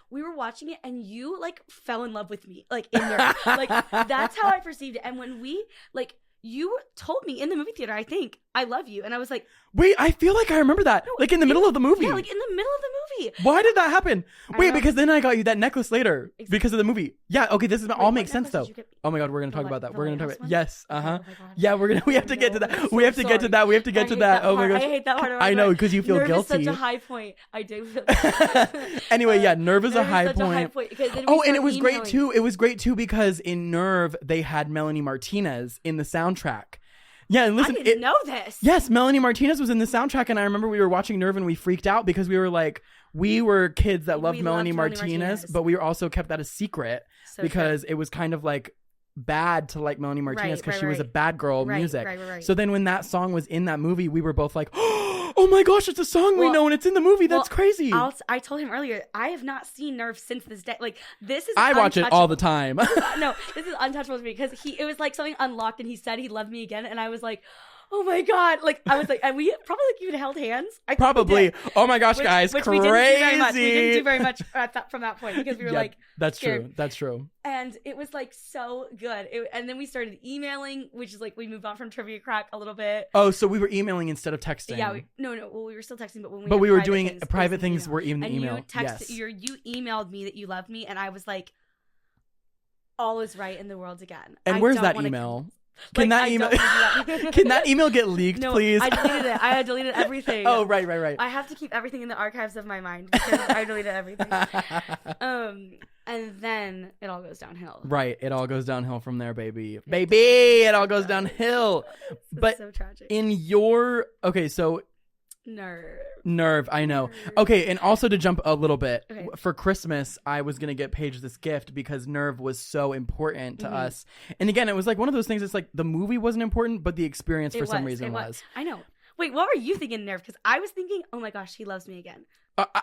we were watching it, and you like fell in love with me, like in Nerve, like that's how I perceived it. And when we you told me in the movie theater, I think, I love you. And I was like, wait, I feel like I remember that. No, in the middle of the movie. Yeah, like in the middle of the movie. Why did that happen? Wait, because then I got you that necklace later because of the movie. Yeah, okay, all makes sense though. Oh my God, we're going to talk about that. We're going to talk about Yes, uh-huh. Oh yeah, we have to get to that. We have to get to that. Oh my gosh. I hate that part. I know, because you feel Nerve guilty. Is such a high point. I do feel Anyway, yeah, Nerve is a high point. And it was great too. It was great too because in Nerve, they had Melanie Martinez in the soundtrack. Yeah, and listen, I didn't know this. Yes, Melanie Martinez was in the soundtrack, and I remember we were watching Nerve and we freaked out because we were kids that loved Melanie Martinez, but we also kept that a secret because it was kind of like bad to like Melanie Martinez because she was a bad girl music. Right. So then when that song was in that movie, we were both like, oh my gosh, it's a song we know and it's in the movie. That's crazy. I told him earlier, I have not seen Nerve since this day. Like, this is I watch it all the time. No, this is untouchable to me because it was like something unlocked and he said he loved me again. And I was like, oh my God. Like, I was like, and we probably like even held hands. Probably. Oh my gosh, guys. Which crazy. We didn't do very much from that point because we were like, that's scared. true. That's true. And it was like so good. And then we started emailing, which is like we moved on from Trivia Crack a little bit. Oh, so we were emailing instead of texting. Yeah. Well, we were still texting, but we were doing private things. Were even the email. You emailed me that you loved me, and I was like, all is right in the world again. And where's that email? Can that email get leaked, please? I deleted it. I deleted everything. Oh, right. I have to keep everything in the archives of my mind because I deleted everything. And then it all goes downhill. Right. It all goes downhill from there, baby. It all goes downhill. But so tragic. In your... Okay, so... Nerve, I know. Okay, and also to jump a little bit, for Christmas, I was going to get Paige this gift because Nerve was so important to us. And again, it was like one of those things, it's like the movie wasn't important, but the experience for some reason was. I know. Wait, what were you thinking, Nerve? Because I was thinking, oh my gosh, he loves me again.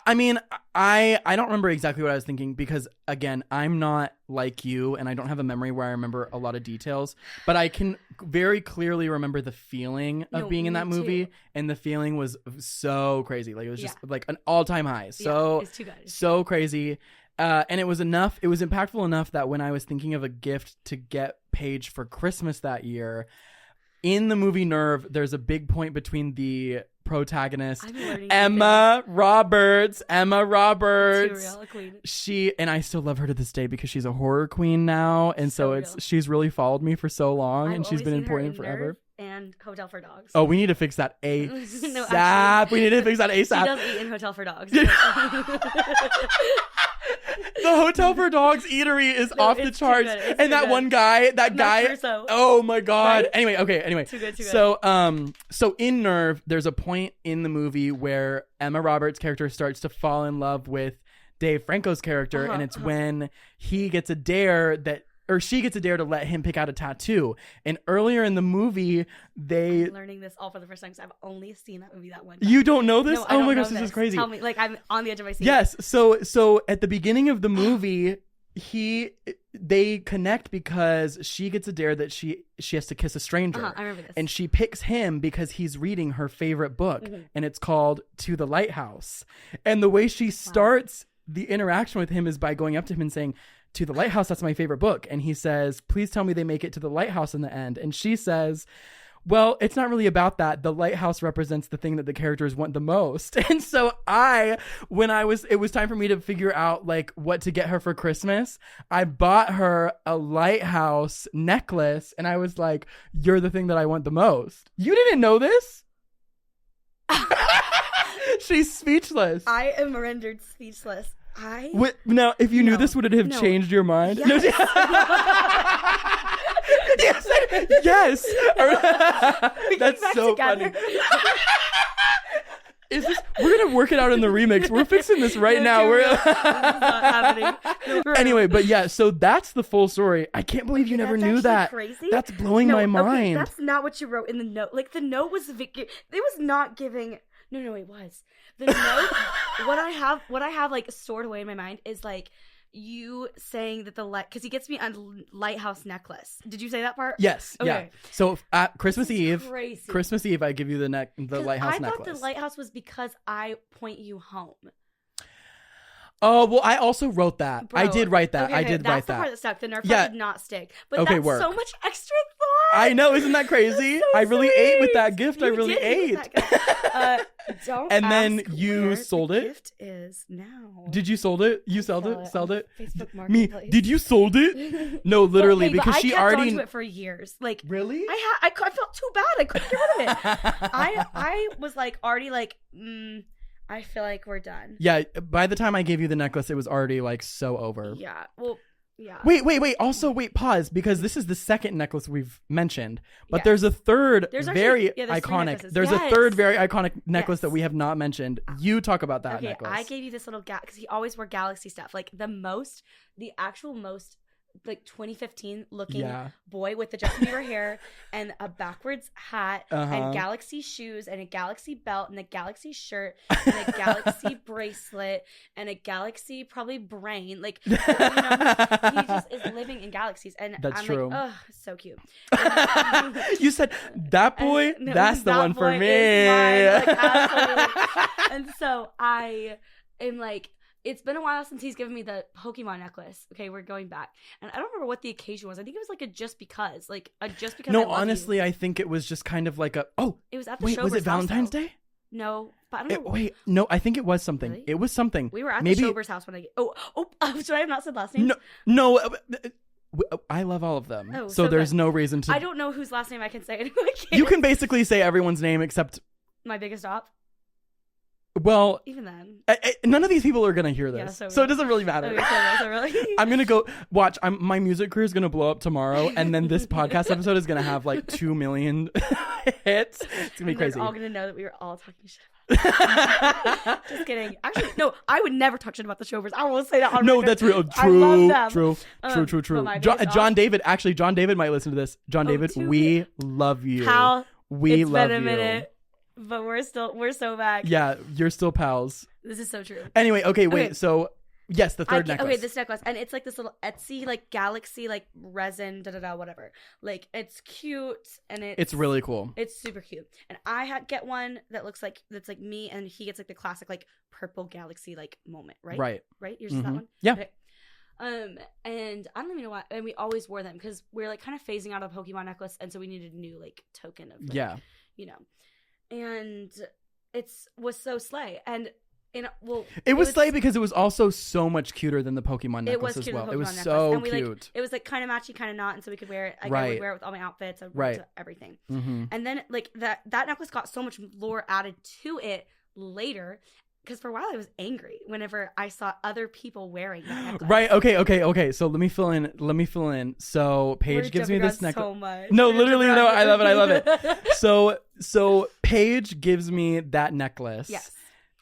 I mean, I don't remember exactly what I was thinking because, again, I'm not like you and I don't have a memory where I remember a lot of details. But I can very clearly remember the feeling of being in that movie. Too. And the feeling was so crazy. Like, it was just like an all-time high. So, it's too good. So crazy. And it was impactful enough that when I was thinking of a gift to get Paige for Christmas that year, in the movie Nerve, there's a big point between the protagonist Emma Roberts. Serial queen. She and I still love her to this day because she's a horror queen now, and so she's really followed me for so long, and she's been important forever. Nerve and Hotel for Dogs. Oh, we need to fix that ASAP. We need to fix that ASAP. She does eat in Hotel for Dogs. The Hotel for Dogs eatery is off the charts. And that one guy, oh my God. Right? Anyway. Too good. So in Nerve, there's a point in the movie where Emma Roberts' character starts to fall in love with Dave Franco's character. And it's when he gets a dare she gets a dare to let him pick out a tattoo. And earlier in the movie, I'm learning this all for the first time because I've only seen that movie that one time. You don't know this? No, oh my gosh, this is crazy. Tell me, like I'm on the edge of my seat. Yes. So at the beginning of the movie, they connect because she gets a dare that she has to kiss a stranger. I remember this. And she picks him because he's reading her favorite book, and it's called To the Lighthouse. And the way she starts the interaction with him is by going up to him and saying, "To the lighthouse, that's my favorite book." And he says, "Please tell me they make it to the lighthouse in the end." And she says, "Well, it's not really about that. The lighthouse represents the thing that the characters want the most." And so it was time for me to figure out like what to get her for Christmas. I bought her a lighthouse necklace and I was like, "You're the thing that I want the most." You didn't know this? She's speechless. I am rendered speechless. Now, if you knew this, would it have changed your mind? Yes. Yes. That's so funny. We're gonna work it out in the remix. We're fixing this right now. This is not happening. Anyway, but yeah, so that's the full story. I can't believe you never knew that. Crazy. That's blowing my mind. That's not what you wrote in the note. Like the note was it was not giving. No, it was. The note, what I have like stored away in my mind is like you saying that because he gets me a lighthouse necklace. Did you say that part? Yes. Okay. Yeah. So at Christmas Eve, I give you the lighthouse necklace. I thought the lighthouse was because I point you home. Oh, well, I also wrote that. Bro, I did write that. Okay, that's the part that stuck. The nerve part did not stick. But that's so much extra thought. I know. Isn't that crazy? I really ate with that gift. I really ate. Don't and then you sold it? The gift is now. Did you sold it? You sold it? Facebook Marketplace. Did you sold it? No, literally, because she already. I kept onto it for years. Like really? I felt too bad. I couldn't get rid of it. I was like already like. I feel like we're done. Yeah, by the time I gave you the necklace, it was already like so over. Yeah, well, yeah. Wait. Also, pause, because this is the second necklace we've mentioned, but there's a third very iconic. There's a third very iconic necklace that we have not mentioned. You talk about that necklace. I gave you this little because he always wore Galaxy stuff. Like the actual most like 2015 looking Yeah. boy with the Justin Bieber hair and a backwards hat and Galaxy shoes and a Galaxy belt and a Galaxy shirt and a Galaxy bracelet and a Galaxy probably brain. Like, you know, he just is living in galaxies. And That's I'm true. like, oh, so cute. You said that boy? No, that's the that one for boy me. is mine. Like, absolutely. And so I am like, it's been a while since he's given me the Pokemon necklace. Okay, we're going back. And I don't remember what the occasion was. I think it was like a just because. Like a just because No, I love honestly, you. I think it was just kind of like a, It was at the wait, was it Schober's house, Valentine's though. Day? No, but I don't know. Wait, no, I think it was something. Really? It was something. We were at Maybe, the Schober's house when should I have not said last name? No, I love all of them. Oh, so there's good. no reason to. I don't know whose last name I can say anymore. You can basically say everyone's name except. My biggest op. Well, Even then. none of these people are gonna hear this, Yeah, so it doesn't really matter. Okay, so really. I'm gonna go watch. My music career is gonna blow up tomorrow, and then this podcast episode is gonna have like 2 million hits. It's gonna be crazy. They're all gonna know that we were all talking shit about. Just kidding. Actually, no. I would never talk shit about the Showers. I will say that. On No, record. that's real. I love True. them. True. But my biggest John op- David. Actually, John David might listen to this. John David, too we love you. Pal, we it's love been a you. minute, but we're so back. Yeah, you're still pals. This is so true. Anyway, okay, wait. Okay. So, yes, the third necklace. Okay, this necklace, and it's like this little Etsy, like galaxy, like resin, whatever. Like it's cute, and It's really cool. It's super cute, and I get one that looks like that's like me, and he gets like the classic like purple galaxy like moment, right? Right. Yours is that one. Yeah. Okay. And I don't even know why, and we always wore them because we're like kind of phasing out of the Pokemon necklace, and so we needed a new like token of like, you know, and was so slay, and it was slay because it was also so much cuter than the Pokemon necklace it was as cute well. Pokemon It was necklace. so and we, cute. Like, it was like kind of matchy, kind of not, and so we could wear it. Like, I Right. would wear it with all my outfits. I would Right. wear it to everything. Mm-hmm. And then like that necklace got so much lore added to it later. Because for a while I was angry whenever I saw other people wearing that necklace. Right. Okay. So let me fill in. So Paige gives me this necklace. So much. No, literally, no. I love it. So Paige gives me that necklace. Yes.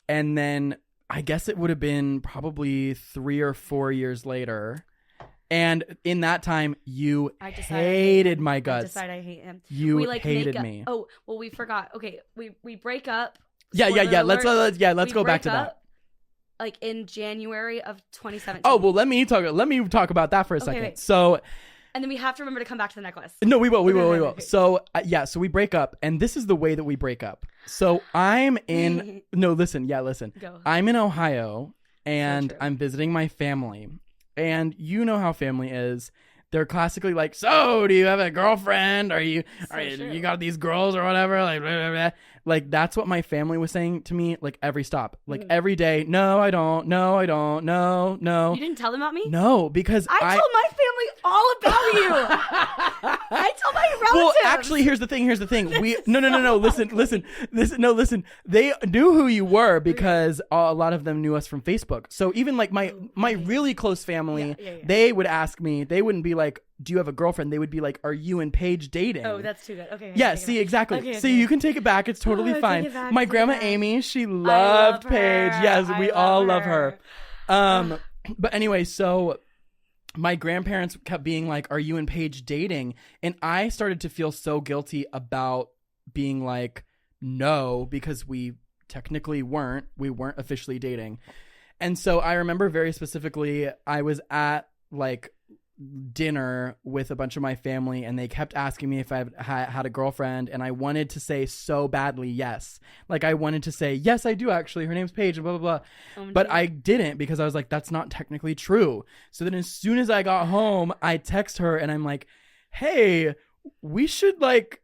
And then I guess it would have been probably 3 or 4 years later. And in that time, you hated my guts. I decided I hate him. You we, like, hated me. Oh, well, we forgot. Okay, we break up. Yeah. Let's go back to that. Like in January of 2017. Oh well, let me talk about that for a second. Wait. So, and then we have to remember to come back to the necklace. no, we will. Okay. So so we break up, and this is the way that we break up. So I'm in. No, listen. Go. I'm in Ohio, and true. I'm visiting my family, and you know how family is. They're classically like, so do you have a girlfriend? You got these girls or whatever? Like, blah, blah, blah. Like that's what my family was saying to me. Like every stop, like every day. No, I don't. No. You didn't tell them about me? No, because I told my family all about you. I told my relatives. Well, actually, here's the thing. We no. Listen. They knew who you were because a lot of them knew us from Facebook. So even like my really close family, they would ask me. They wouldn't be like, "Do you have a girlfriend?" They would be like, "Are you and Paige dating?" Oh, that's too good. Okay. Yeah. See, exactly. Okay. You can take it back. It's totally fine. Take it back, My take grandma it back. Amy, she loved her. Paige. Yes, we all love her. her. But anyway, so my grandparents kept being like, "Are you and Paige dating?" And I started to feel so guilty about being like, "No," because we technically weren't. We weren't officially dating. And so I remember very specifically, I was at like dinner with a bunch of my family, and they kept asking me if I had a girlfriend, and I wanted to say so badly yes. Like I wanted to say, yes, I do actually. Her name's Paige and blah, blah, blah. But I didn't because I was like, that's not technically true. So then as soon as I got home, I text her and I'm like, hey, we should like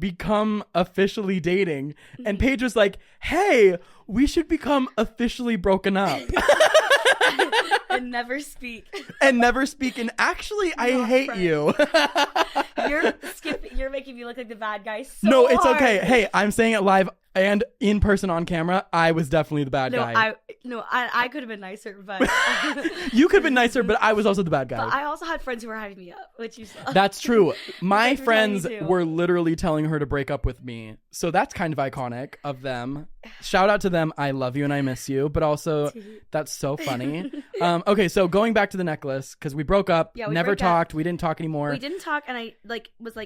become officially dating. And Paige was like, hey, we should become officially broken up. And never speak. And actually, I hate you. You're making me look like the bad guy so No, it's hard. okay. Hey, I'm saying it live and in person on camera. I was definitely the bad guy. I could have been nicer, but You could have been nicer, but I was also the bad guy. But I also had friends who were hyping me up, which you saw. That's true. My Thanks for telling me friends too. were literally telling her to break up with me. So that's kind of iconic of them. Shout out to them. I love you and I miss you. But also, that's so funny. Okay, so going back to the necklace, because we broke up, Yeah, we never broke up. talked. We didn't talk anymore. We didn't talk, and I was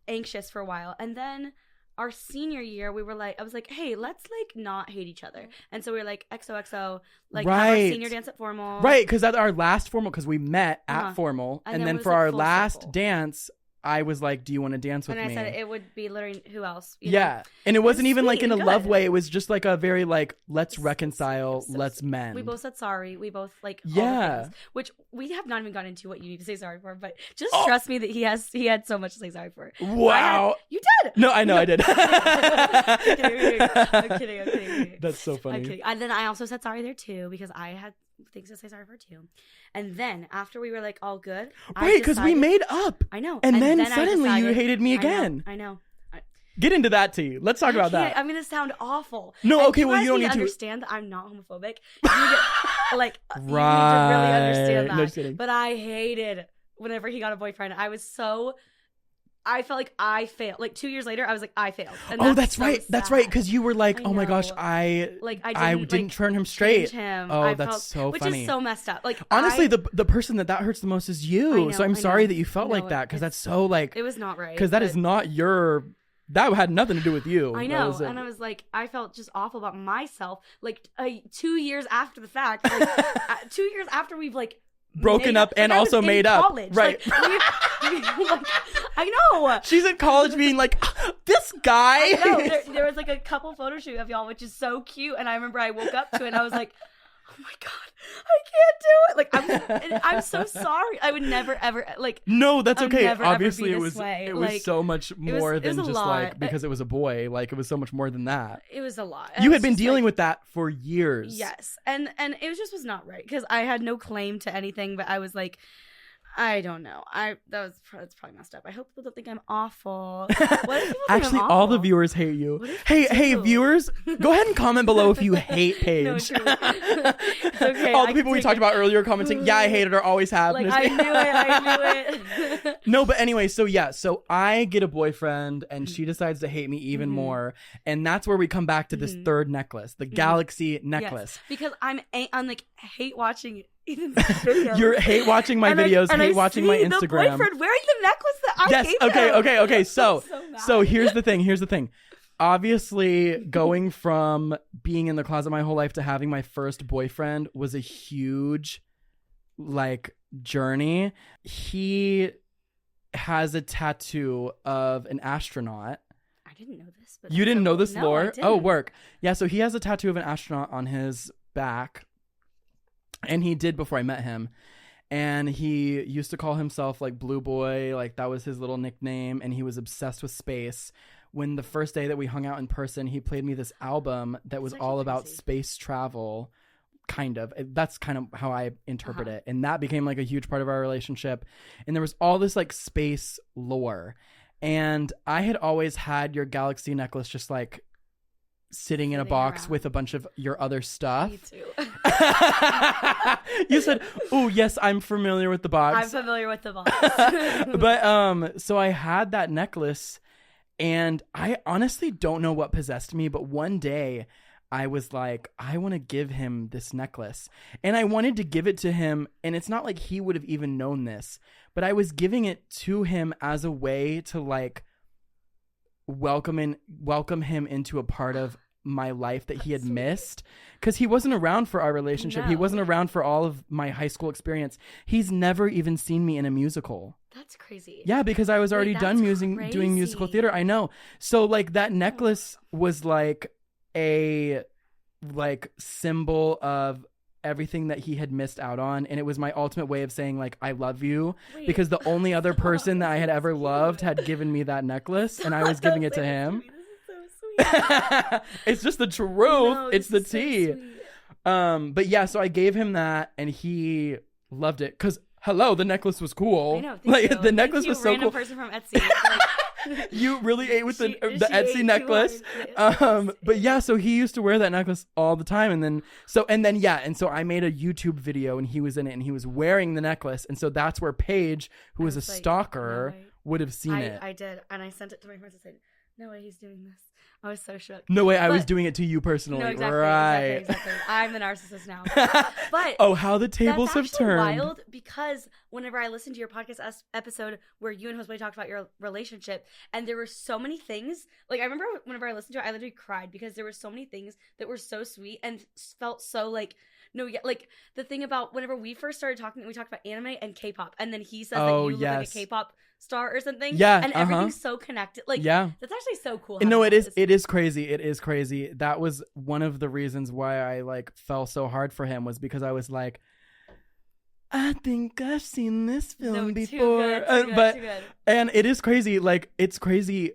anxious for a while, and then our senior year, I was like, hey, let's not hate each other, and so we were like XOXO, have our Right. senior dance at formal, Right, because at our last formal, because we met at Uh-huh. formal, And and then then it was, for our full last circle. dance, I was like, do you want to dance with and me? I said it would be literally who else? You know? Yeah. And it wasn't even sweet in a and love good. way. It was just like a very let's So reconcile, sweet. So let's sweet. mend. We both said sorry. We both all the Yeah. things, which we have not even gotten into what you need to say sorry for, but just Oh. trust me that he had so much to say sorry for. Wow. You did. No, I know I did. I'm kidding. That's so I'm funny. kidding. And then I also said sorry there too because I had things to say sorry for too. And then after we were all good, Right, because we made up. I know. And then I suddenly you decided- hated me again. I know. Get into that, T. Let's talk about can't- that. I'm gonna sound awful. No, And okay, well, you don't need to. understand that I'm not homophobic. You need to, you need to really Right. understand No, that. just kidding. But I hated whenever he got a boyfriend. I felt like I failed. 2 years later, I was like, I failed. And Oh, that's so right. That's sad. right. Because you were like, I oh my gosh, know. I I didn't turn him straight. change him. Oh, I that's felt, so which funny. is so messed up. Honestly, the person that hurts the most is you. I know, So I'm I sorry know. that you felt No, like that because it's- that's so it was not right. because that is but- not your. That had nothing to do with you. I That know, was it. and I was like, I felt just awful about myself. 2 years after the fact, 2 years after we've Broken made up and I was also in made up. college. Right. I know. She's in college being like, this guy. No, there was a couple photo shoot of y'all, which is so cute. And I remember I woke up to it and I was like, oh my God, I can't do it. I'm so sorry. I would never, ever, No, that's I'll okay. never, ever Obviously, be it this was way. so much more it was than a just lot. because it was a boy. It was so much more than that. it was a lot. You had been dealing with that for years. Yes. And it was not right because I had no claim to anything, but I was like, I don't know. That's probably messed up. I hope people don't think I'm awful. What if people think Actually, I'm all the awful? viewers hate you. What if Hey, they hey, do? viewers, go ahead and comment below if you hate Paige. No, truly. It's okay. All I the can people we take talked it. about earlier commenting, yeah, I hated her, always have. I knew it. No, but anyway, so I get a boyfriend and Mm-hmm. she decides to hate me even more. And that's where we come back to this third necklace, the Galaxy necklace. Yes, because I'm hate watching Ethan's videos. You're hate watching my videos, I hate watching my see Instagram. The boyfriend wearing the necklace that I Yes, gave okay. him. So I'm so mad. here's the thing. Obviously, going from being in the closet my whole life to having my first boyfriend was a huge journey. He has a tattoo of an astronaut. I didn't know this. But You didn't know this No, I lore? didn't. Oh, work. Yeah, so he has a tattoo of an astronaut on his back. And he did before I met him. And he used to call himself Blue Boy, that was his little nickname, and he was obsessed with space. When the first day that we hung out in person, he played me this album that was actually all about crazy. space travel, kind of. That's kind of how I interpret it. And that became a huge part of our relationship. And there was all this space lore. And I had always had your Galaxy necklace just sitting in a Sitting box around. with a bunch of your other stuff. Me too. You said, "Oh, yes, I'm familiar with the box." I'm familiar with the box. But so I had that necklace and I honestly don't know what possessed me, but one day I was like, I want to give him this necklace. And I wanted to give it to him, and it's not like he would have even known this, but I was giving it to him as a way to welcome him into a part of my life that he had missed, because he wasn't around for our relationship. He No. wasn't around for all of my high school experience. He's never even seen me in a musical. That's crazy. Yeah, because I was already that's done doing musical crazy. theater. I know. So that necklace was a symbol of everything that he had missed out on, and it was my ultimate way of saying I love you. Wait. Because the only other person that I had ever loved had given me that necklace, and I was giving it to him. This is so sweet. It's just the truth. No, It's the this is so tea. sweet. But yeah, so I gave him that, and he loved it. Cause hello, the necklace was cool. I know. Thank you. The necklace Thank you, was so random cool. person from Etsy. You really ate with the She Etsy ate too necklace. hard. But yeah, so he used to wear that necklace all the time, and so I made a YouTube video, and he was in it, and he was wearing the necklace, and so that's where Paige, who was a was like, stalker, no way. would have seen it. I did, and I sent it to my friends and said, "No way, he's doing this." I was so shook. No way, I was But- doing it to you personally. No, exactly, right. exactly. I'm the narcissist now. But Oh, how the tables have that's actually turned. wild, because whenever I listened to your podcast episode where you and Josue talked about your relationship, and there were so many things, like I remember whenever I listened to it, I literally cried because there were so many things that were so sweet and felt so like, no, yeah, like the thing about whenever we first started talking, we talked about anime and K-pop, and then he says that you look like a K-pop star or something. Yeah, and everything's so connected. Like, yeah, that's actually so cool. No, it is. It is crazy. It is crazy. That was one of the reasons why I like fell so hard for him, was because I was like, I think I've seen this film before. Too good. And it is crazy. Like, it's crazy.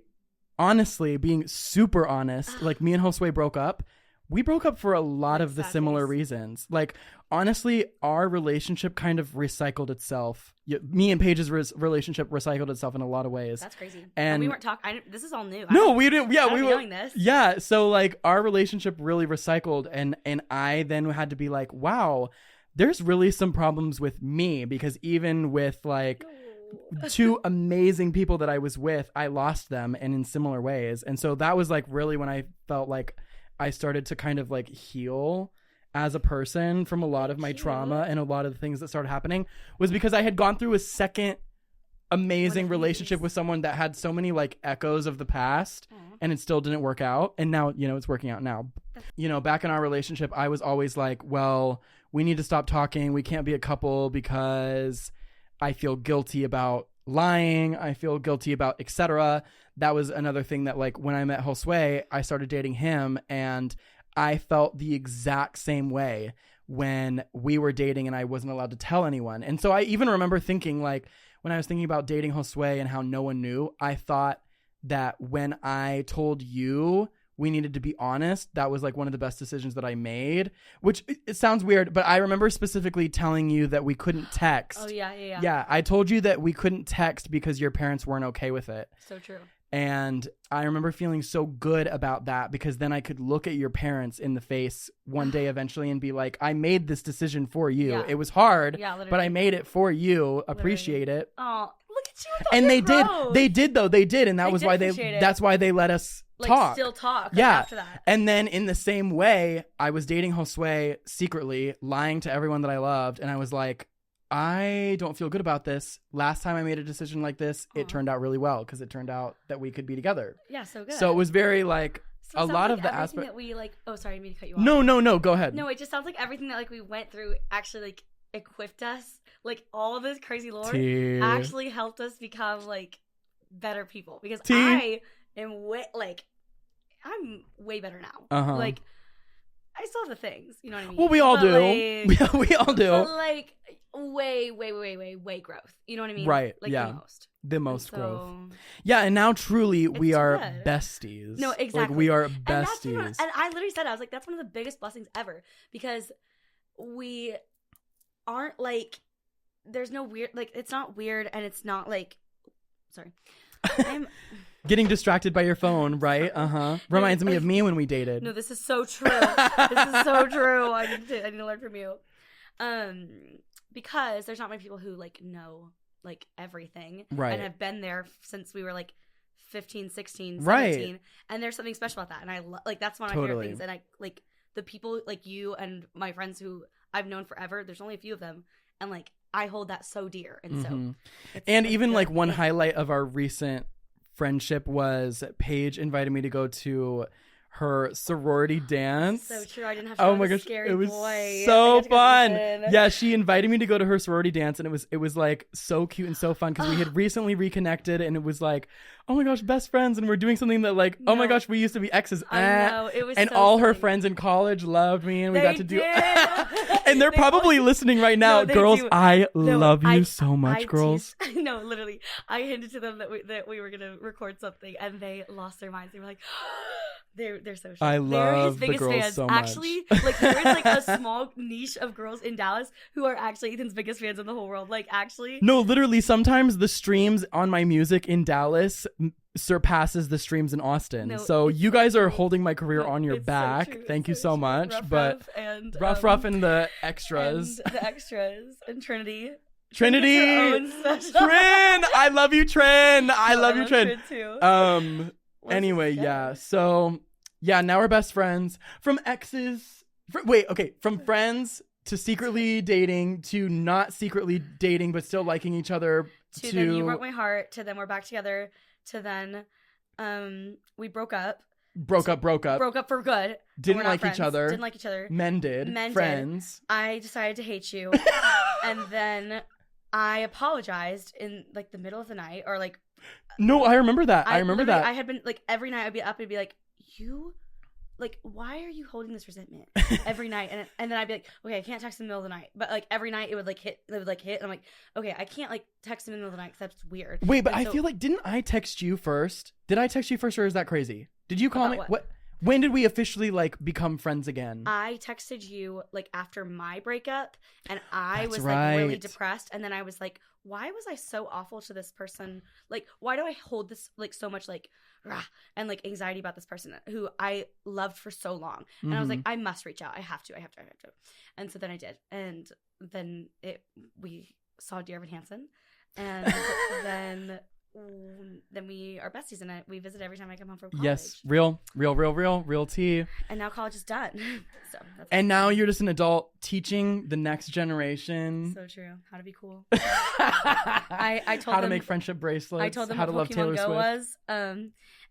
Honestly, being super honest, like me and Josue broke up. We broke up for a lot of the similar reasons. Like, honestly, our relationship kind of recycled itself. Me and Paige's relationship recycled itself in a lot of ways. That's crazy. And we weren't talking. This is all new. No, we didn't. Yeah, we were knowing this. Yeah, so like our relationship really recycled, and I then had to be like, wow, there's really some problems with me, because even with like two amazing people that I was with, I lost them, and in similar ways. And so that was like really when I felt like I started to kind of like heal as a person from a lot of my trauma, and a lot of the things that started happening was because I had gone through a second amazing relationship with someone that had so many like echoes of the past. And it still didn't work out. And now, it's working out now. Back in our relationship, I was always like, well, we need to stop talking. We can't be a couple because I feel guilty about lying. I feel guilty about etc. That was another thing that, like, when I met Josue, I started dating him, and I felt the exact same way when we were dating and I wasn't allowed to tell anyone. And so I even remember thinking, like, when I was thinking about dating Josue and how no one knew, I thought that when I told you we needed to be honest, that was like one of the best decisions that I made, which it sounds weird, but I remember specifically telling you that we couldn't text. Oh, yeah. Yeah, I told you that we couldn't text because your parents weren't okay with it. So true. And I remember feeling so good about that, because then I could look at your parents in the face one day eventually and be like, I made this decision for you. Yeah. It was hard, but I made it for you. Appreciate it. Oh, look at you. And they did. They did, though. They did. And that's why they let us talk. Still talk. Yeah. After that. And then in the same way, I was dating Josue secretly, lying to everyone that I loved. And I was like, I don't feel good about this. Last time I made a decision like this, it turned out really well, because it turned out that we could be together. Yeah, so good. So it was very like a lot of the aspect that we like. Oh, sorry, I didn't mean to cut you off. No, go ahead. No, it just sounds like everything that like we went through actually like equipped us. Like all of this crazy lore actually helped us become like better people. Because I am I'm way better now. Like, I still have the things, you know what I mean? Well, we all do. Like, we all do. But like way growth. You know what I mean? Right. Like yeah. The most growth. Yeah, and now truly we are besties. No, exactly. Like, we are besties. And I literally said, I was like, that's one of the biggest blessings ever, because we aren't like, there's no weird, like, it's not weird, and it's not like, sorry. I'm getting distracted by your phone, right? Reminds me of me when we dated. No, this is so true. This is so true. I need to learn from you. Because there's not many people who like know like everything, right, and have been there since we were like 15, 16, 17, right, and there's something special about that, and I like that's one of my favorite things. And I like the people like you and my friends who I've known forever. There's only a few of them, and like I hold that so dear. And so and even like one highlight of our recent friendship was Paige invited me to go to her sorority dance. So true. I didn't have to go to scary it was boy. So fun. Yeah, she invited me to go to her sorority dance, and it was like so cute and so fun, because we had recently reconnected, and it was like, oh my gosh, best friends, and we're doing something that like, oh my gosh, we used to be exes. I know. It was and so all funny. her friends in college loved me, and we got to do and they're They probably listening right now. Girls, I love you so much, girls. No, literally. I hinted to them that we were going to record something, and they lost their minds. They were like, They're so short. I They're his love the biggest girls fans. so much. Actually, like there's like a small niche of girls in Dallas who are actually Ethan's biggest fans in the whole world. Like actually, No, literally, sometimes the streams on my music in Dallas surpasses the streams in Austin. No, so it's you so guys are true. holding my career No, on your it's so back. true. Thank It's you so true. much. Rough But and rough and the extras. and the extras and Trinity. Trinity, Her own special. Trin, I love you, Trin. I love you, Trin. too. What's Anyway, this yeah. guy? So, yeah, now we're best friends. From exes. From friends to secretly dating to not secretly dating but still liking each other. To then you broke my heart. To then we're back together. To then, we broke up. Broke up. Broke up for good. Didn't We're not like friends. each other. Didn't like each other. Mended. Mended. Friends. I decided to hate you, and then I apologized in like the middle of the night, or like No, I remember that. I remember literally- that. I had been like every night I'd be up and be like, you, like, why are you holding this resentment every night? And then I'd be like, okay, I can't text in the middle of the night, but like every night it would hit, and I'm like, okay, I can't like text in the middle of the night because that's weird. Wait, but And I so- feel like, didn't I text you first? Did I text you first, or is that crazy? Did you call About me? what? When did we officially like become friends again? I texted you like after my breakup, and I That's was like really right. depressed, and then I was like, why was I so awful to this person? Like, why do I hold this like so much like rah, and like anxiety about this person who I loved for so long? And I was like, I must reach out. I have to. And so then I did, and then we saw Dear Evan Hansen, and then we are besties, and we visit every time I come home from college. Yes, real tea. And now college is done. So that's And now you're just an adult teaching the next generation so true. How to be cool. I told how to them, make friendship bracelets. I told them how what to love Pokemon Taylor Go Swift. was.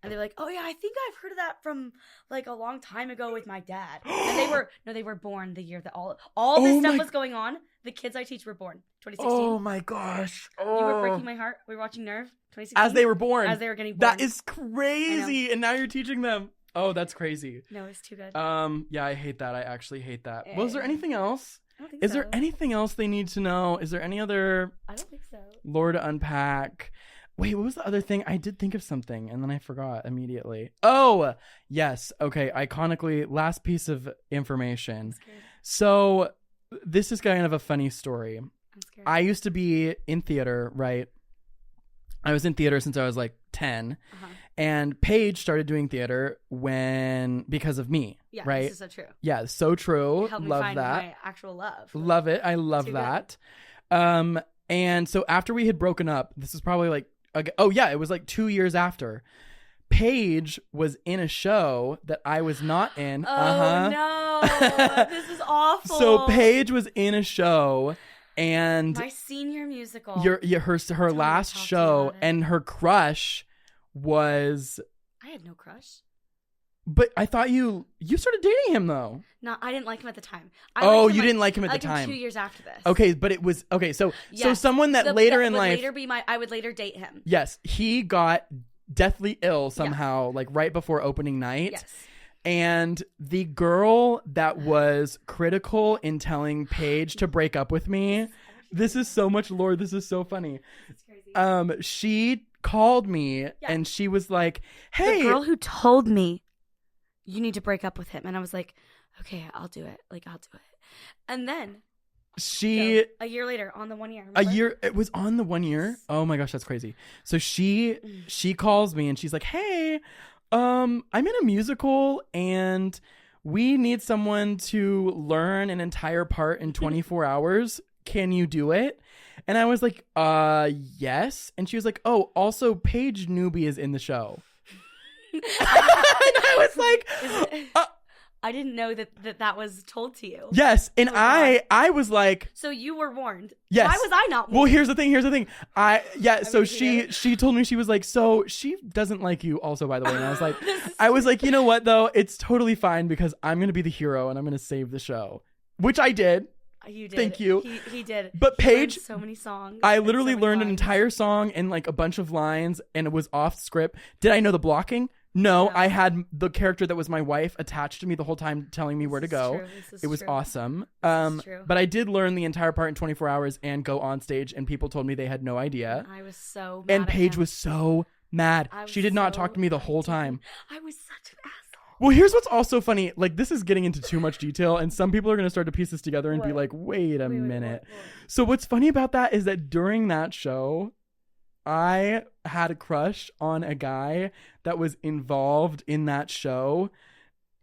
And they're like, oh yeah, I think I've heard of that from like a long time ago with my dad. And they were born the year that all this Oh stuff my- was going on. The kids I teach were born 2016. Oh my gosh! Oh. You were breaking my heart. We were watching Nerve 2016. As they were born. As they were getting born. That is crazy, and now you're teaching them. Oh, that's crazy. No, it's too good. Yeah, I hate that. I actually hate that. Was there anything else? I don't think Is so. there anything else they need to know? Is there any other I don't think so. lore to unpack? Wait, what was the other thing? I did think of something and then I forgot immediately. Oh, yes. Okay. Iconically, last piece of information. I'm scared. So this is kind of a funny story. I'm scared. I used to be in theater, right? I was in theater since I was like 10. Uh-huh. And Paige started doing theater because of me, Yeah, right? this is so true. Yeah, so true. Help me Love find that. my actual love. Love it. I love Too that. And so after we had broken up, this is probably like, it was like 2 years after. Paige was in a show that I was not in. Oh no, this is awful. So Paige was in a show, and my senior musical. her last talk to me show, about it. and her crush was. I had no crush. But I thought you started dating him though. No, I didn't like him at the time. You didn't like him at I the liked him time. 2 years after this. Okay, but it was okay. So Yes. someone that later in life, I would later date him. yes, he got deathly ill somehow, like right before opening night. Yes. And the girl that was critical in telling Paige to break up with me, this is so much lore. This is so funny. It's crazy. She called me and she was like, "Hey, The girl who told me you need to break up with him, and I was like, okay, I'll do it. Like I'll do it. And then a year later, on the 1 year. A year, it was on the 1 year. Oh my gosh, that's crazy. So she calls me and she's like, "Hey, I'm in a musical and we need someone to learn an entire part in 24 hours. Can you do it?" And I was like, yes. And she was like, "Oh, also Paige Newby is in the show." And I was like, I didn't know that was told to you. yes. And Oh my God. I was like, So you were warned. yes. Why was I not warned? Well, here's the thing. So mean, she told me, she was like, "So she doesn't like you also, by the way." And I was like, you know what though? It's totally fine because I'm going to be the hero and I'm going to save the show, which I did. You did. Thank you. He did. But He learned Paige, so many songs. I and literally so many learned an lines. entire song and like a bunch of lines and it was off script. Did I know the blocking? No, No. I had the character that was my wife attached to me the whole time telling me where to go. This is It was true. awesome. is true. But I did learn the entire part in 24 hours and go on stage and people told me they had no idea. I was so mad And at Paige him. was so mad. I was She did not so- talk to me the I whole did. time. I was such an asshole. Well, here's what's also funny. Like, this is getting into too much detail, and some people are going to start to piece this together and be like, wait a minute. What? So what's funny about that is that during that show, I had a crush on a guy that was involved in that show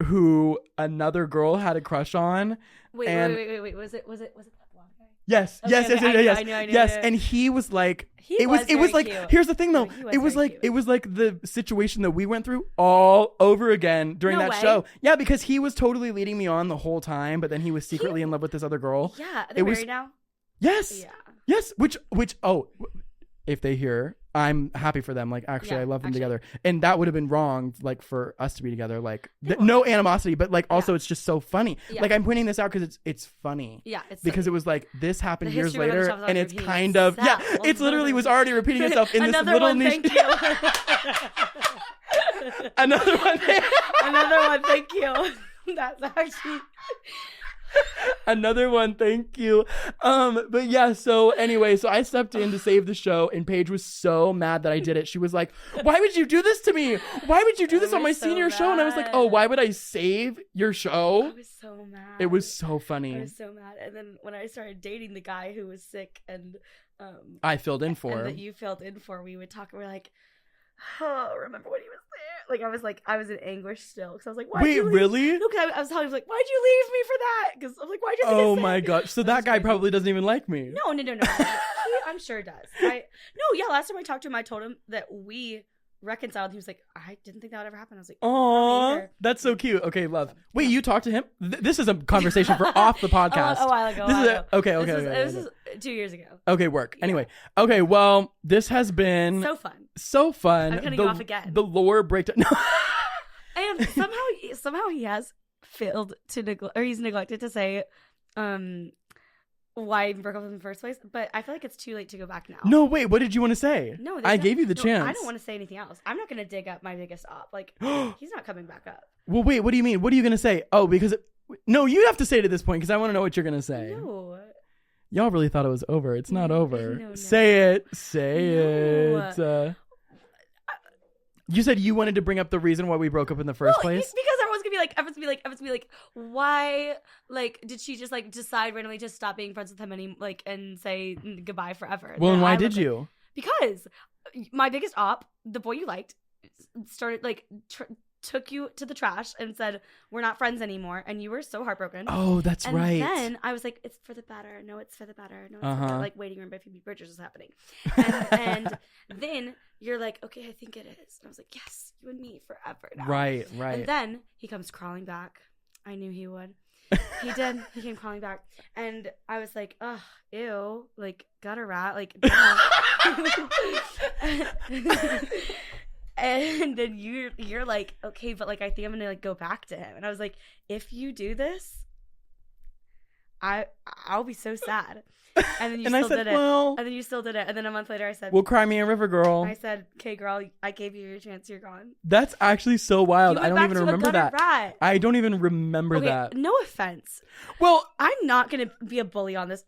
who another girl had a crush on. Wait. Was it that blonde guy? Yes. Okay, Yes. okay, Yes. I knew. Yes. And he was like, it was like, cute. here's the thing though. He It was very like, cute. it was like the situation that we went through all over again during No that way. show. Yeah, because he was totally leading me on the whole time, but then he was secretly in love with this other girl. Yeah. They're married now? Yes. Yeah. Yes. If they hear, I'm happy for them. Like, actually, I love them together. And that would have been wrong, like, for us to be together. Like, no animosity, but, like, also it's just so funny. Yeah. Like, I'm pointing this out because it's funny. Yeah. It's Because silly. it was like, this happened The years history of later, other stuff and it's repeating kind of, itself. it's literally was already repeating itself in this little niche. Thank you. Another one. Another one. Thank you. That's actually... Another one, thank you. But yeah, so anyway, so I stepped in to save the show, and Paige was so mad that I did it. She was like, why would you do this to me? Why would you do this on my senior show? And I was like, oh, why would I save your show? I was so mad. It was so funny. I was so mad. And then when I started dating the guy who was sick and I filled in for and that you filled in for, we would talk, we're like, oh, remember when he was there? Like, I was in anguish still. Because I was like, why'd you leave? Really? No, because I was telling him, like, why'd you leave me for that? Because I was like, why'd you leave Oh me? my gosh. So that guy probably doesn't even like me. No. I'm sure does. Last time I talked to him, I told him that we reconciled. He was like, I didn't think that would ever happen. I was like, oh, that's so cute. Okay, love. Wait, you talked to him? This is a conversation for off the podcast. A while ago. This is 2 years ago. Okay, work. Yeah. Anyway, okay, well, this has been so fun. I'm cutting off again. The lore breakdown. And somehow he has failed to he's neglected to say why he broke up with him in the first place. But I feel like it's too late to go back now. No, wait, what did you want to say? No, I gave you the chance. I don't want to say anything else. I'm not going to dig up my biggest op. Like, he's not coming back up. Well, wait, what do you mean? What are you going to say? Oh, because no, you have to say it at this point because I want to know what you're going to say. No. Y'all really thought it was over. It's not over. No. Say it. It. You said you wanted to bring up the reason why we broke up in the first place? Because everyone's gonna be like, why, like, did she just, like, decide randomly to stop being friends with him and say goodbye forever? Well, and why did you? Because my biggest op, the boy you liked, started, like, took you to the trash and said, we're not friends anymore, and you were so heartbroken. Oh, that's right. And then I was like, it's for the better. No, it's for the better. No, it's for the better. Like, Waiting Room by Phoebe Bridgers is happening. And then you're like, okay, I think it is. And I was like, yes, you and me forever now. Right. And then he comes crawling back. I knew he would. He did. He came crawling back. And I was like, ugh, ew. Like, gutter rat. Like, and then you're like, okay, but, like, I think I'm gonna, like, go back to him. And I was like, if you do this, I'll be so sad. And then you still did it. Well, and then you still did it. And then a month later I said, well, cry me a river, girl. I said, okay, girl, I gave you your chance, you're gone. That's actually so wild. I don't even remember that. Rat. I don't even remember that. No offense. Well, I'm not gonna be a bully on this.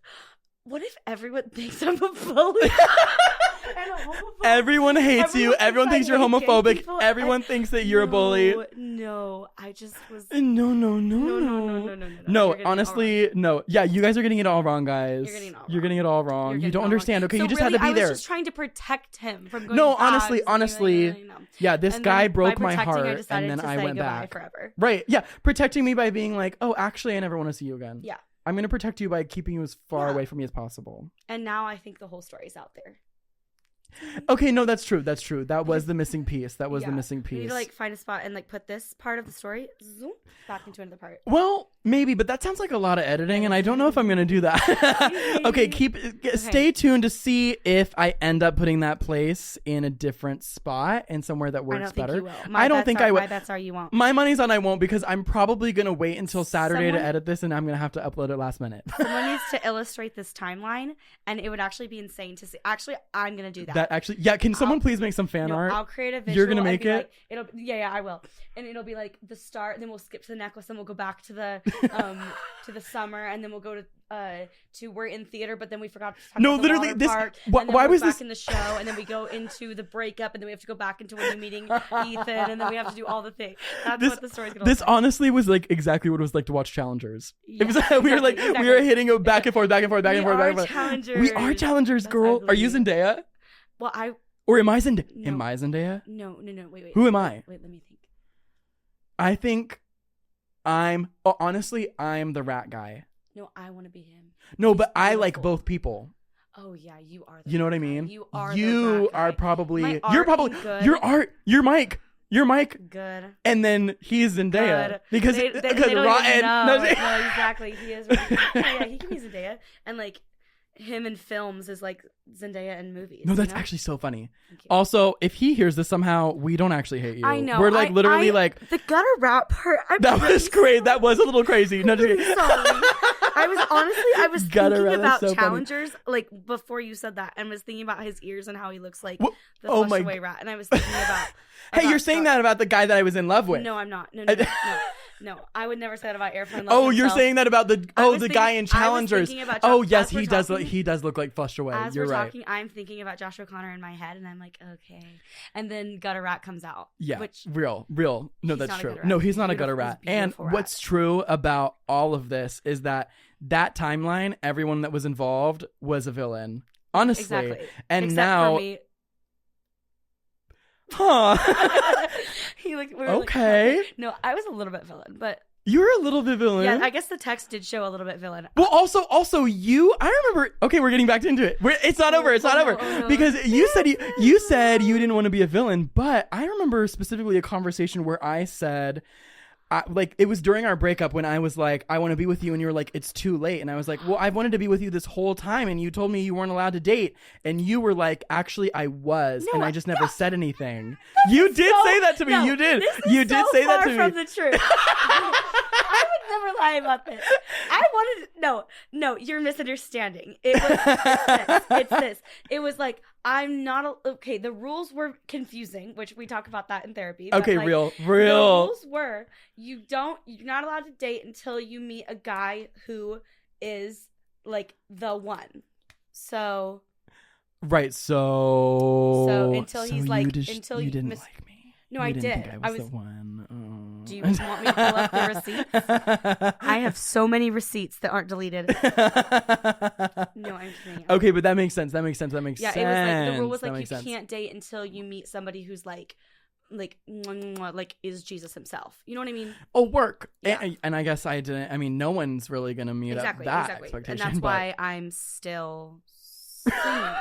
What if everyone thinks I'm a bully? Everyone hates you. Everyone thinks you're homophobic. Everyone thinks that you're a bully. No, I just was. No. No, honestly, no. Yeah, you guys are getting it all wrong, guys. You're getting it all wrong. You don't understand. Okay, you just had to be there. I was just trying to protect him from going. No, honestly. Yeah, this guy broke my heart, and then I went back. Forever. Right. Yeah, protecting me by being like, oh, actually, I never want to see you again. Yeah. I'm going to protect you by keeping you as far away from me as possible. And now I think the whole story's out there. Okay, no, that's true. That was the missing piece. The missing piece. You need to, like, find a spot and, like, put this part of the story back into another part. Well, maybe, but that sounds like a lot of editing, and I don't know if I'm going to do that. Okay, stay tuned to see if I end up putting that place in a different spot and somewhere that works better. I don't think I will. My bets are you won't. My money's on I won't, because I'm probably going to wait until Saturday to edit this, and I'm going to have to upload it last minute. Someone needs to illustrate this timeline, and it would actually be insane to see. Actually, I'm going to do that. Can someone please make some fan art? I'll create a visual. You're gonna make it? Like, I will. And it'll be like the start, then we'll skip to the necklace, then we'll go back to the to the summer, and then we'll go to to we're in theater, but then we forgot to talk No, about literally, the water this. park, Why, and then why we're was back this? in the show, and then we go into the breakup, and then we have to go back into when you're meeting Ethan, and then we have to do all the things. That's what the story's gonna This look like. honestly was like exactly what it was like to watch Challengers. Yeah, It was we were like exactly. we were hitting it back and forth, back and forth, back and We forth, back are and forth. challengers. We are Challengers, That's girl. Are you ugly. Zendaya? Well, Or am I Zendaya? No. Am I Zendaya? no, wait. Who am I? Wait, let me think. I think honestly, I'm the rat guy. No, I want to be him. No, He's but I like beautiful. both people. Oh yeah, you are. The You know what I rat guy. mean? You are. You the rat are guy. probably. My You're art probably. ain't good. Your art. You're Mike. You're Mike. Good. And then he's Zendaya Good. because they don't rotten. even know. No, No, exactly. He is. Yeah, he can be Zendaya, and like him in films is like Zendaya in movies. No, that's you know? actually so funny. Thank you. Also, if he hears this somehow, we don't actually hate you. I know. We're like literally like the gutter rap part. that was great. That was a little crazy. No, just kidding. Sorry. I was Gutter thinking rap is about so funny. Challengers like before you said that, and was thinking about his ears and how he looks like Wha- the oh flushed my away rat, and I was thinking about. Hey, you're saying that about the guy that I was in love with. No, I'm not. No. I would never say that about Airplane. Oh, you're saying that about the guy in I was Challengers. thinking about Oh, as yes, we're he does. talking- He does look like flushed away. As You're we're right. talking, I'm thinking about Josh O'Connor in my head, and I'm like, okay. And then Gutter Rat comes out. Yeah, Which real. No, He's that's not a true. gutter rat. No, he's not a Beautiful- gutter rat. he's a And beautiful rat. what's true about all of this is that timeline, everyone that was involved was a villain. Honestly. Exactly. And Except now, for me. huh? we were Okay. Like, no, I was a little bit villain, but You're a little bit villain. yeah, I guess the text did show a little bit villain. Well, also, you. I remember. Okay, we're getting back into it. It's not over. It's not over no. because you said you didn't want to be a villain, but I remember specifically a conversation where I said, like it was during our breakup when I was like, I want to be with you, and you were like, it's too late, and I was like, well, I've wanted to be with you this whole time, and you told me you weren't allowed to date, and you were like, actually, I was, and I just never said anything. You did say that to me. No, You did. This is You did so say that far to me. from the truth. I would never lie about this. I wanted no, you're misunderstanding. It's this. It was like I'm not okay. The rules were confusing, which we talk about that in therapy. But Okay, like, real. The rules were you're not allowed to date until you meet a guy who is like the one. So Right. So until he's like until you didn't miss- like me. No, You I did. did. Think I was the one. Oh. Do you want me to pull up the receipts? I have so many receipts that aren't deleted. No, I'm kidding. Okay, but that makes sense. That makes sense. Yeah, sense. it was like the rule was That like you makes sense. can't date until you meet somebody who's like is Jesus himself. You know what I mean? Oh, work. Yeah. And I guess I didn't. I mean, no one's really gonna meet up that expectation. And that's but why I'm still single.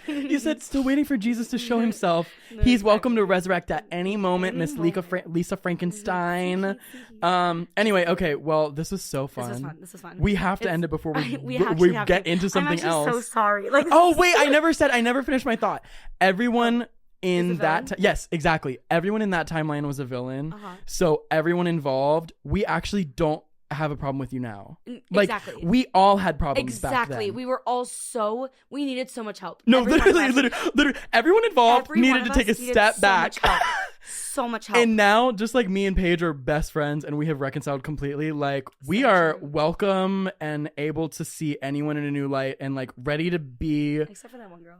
you said still waiting for Jesus to show himself. No, He's welcome to exactly. resurrect at any moment, Miss Any Lisa Frankenstein. Anyway, okay. Well, this was so fun. This is fun. We have to end it before we actually have get to. into something I'm else. so sorry. Like, Oh wait, I never finished my thought. Everyone in Is a that villain? yes, exactly. Everyone in that timeline was a villain. Uh-huh. So everyone involved, we actually don't have a problem with you now. Like exactly. we all had problems back Exactly. then. We were all we needed so much help. No, Everyone literally, has- everyone involved every needed one to of take a us needed step so back. much help. So much help. And now, just like me and Paige are best friends and we have reconciled completely, like we are true. welcome and able to see anyone in a new light and like ready to be Except for that one girl.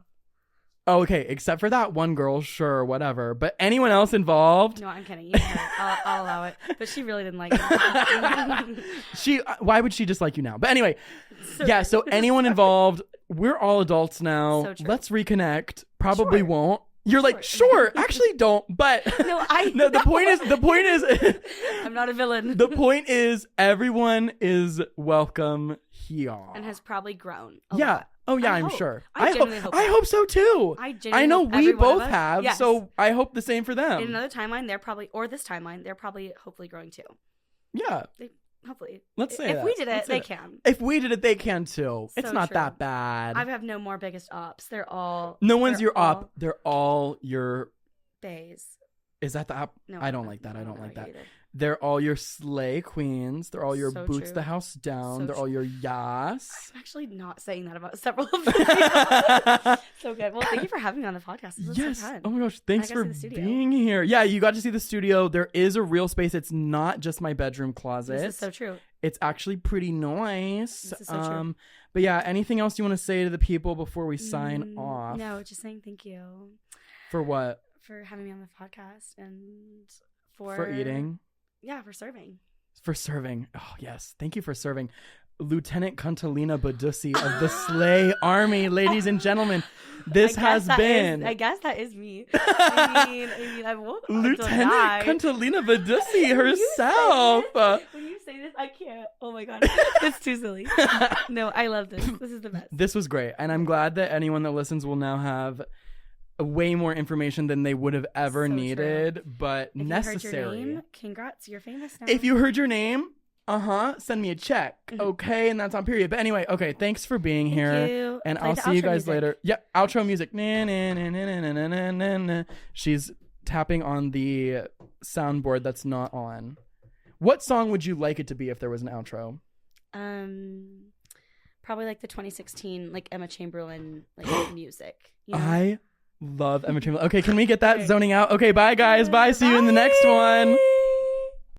oh, okay, except for that one girl, sure, whatever. But anyone else involved, No, I'm kidding. You can have it. I'll allow it. But she really didn't like it. why would she dislike you now? But anyway, So yeah, true. so anyone involved, we're all adults now. So true. Let's reconnect. Probably Sure. won't. You're like, sure, actually don't. But No, the point is I'm not a villain. the point is everyone is welcome here. And has probably grown. A yeah. lot. Oh yeah, I I'm hope. sure. I genuinely hope I that. hope so too. I genuinely know hope we every one of both us- have, Yes. so I hope the same for them. In another timeline, they're probably, or this timeline, they're probably hopefully growing too. Yeah. Hopefully. Let's say if that. we did Let's it, say they that. can. If we did it, they can too. It's So not true. that bad. I have no more biggest ops. They're all. No one's they're your all up. They're all your. Bays. Is that the up? No, I don't like that. I don't know like that. either. They're all your slay queens. They're all your So boots true. the house down. So They're all your yas. I'm actually not saying that about several of them. So good. Well, thank you for having me on the podcast. This was Yes. so fun. Oh my gosh. Thanks I got to for see the studio. being here. Yeah, you got to see the studio. There is a real space. It's not just my bedroom closet. This is so true. It's actually pretty nice. This is so true. But yeah, anything else you want to say to the people before we sign off? No, just saying thank you. For what? For having me on the podcast and for eating. Yeah, for serving. For serving. Oh, yes. Thank you for serving. Lieutenant Contalina Badussi of the Slay Army, ladies and gentlemen. This has been. I guess that is me. I won't. Lieutenant Contalina Badussi herself. When you say this, I can't. Oh my God. It's too silly. No, I love this. This is the best. This was great. And I'm glad that anyone that listens will now have way more information than they would have ever needed, true. But if necessary. You heard your name, congrats, you're famous now. If you heard your name, send me a check. Okay, and that's on period. But anyway, okay, thanks for being here. You. And I'll see you guys later. Yeah, outro music. She's tapping on the soundboard that's not on. What song would you like it to be if there was an outro? Probably like the 2016 like Emma Chamberlain like music. You know? I love Emma Chamberlain. Okay, can we get that zoning out? Okay, bye guys. Bye. See you in the next one.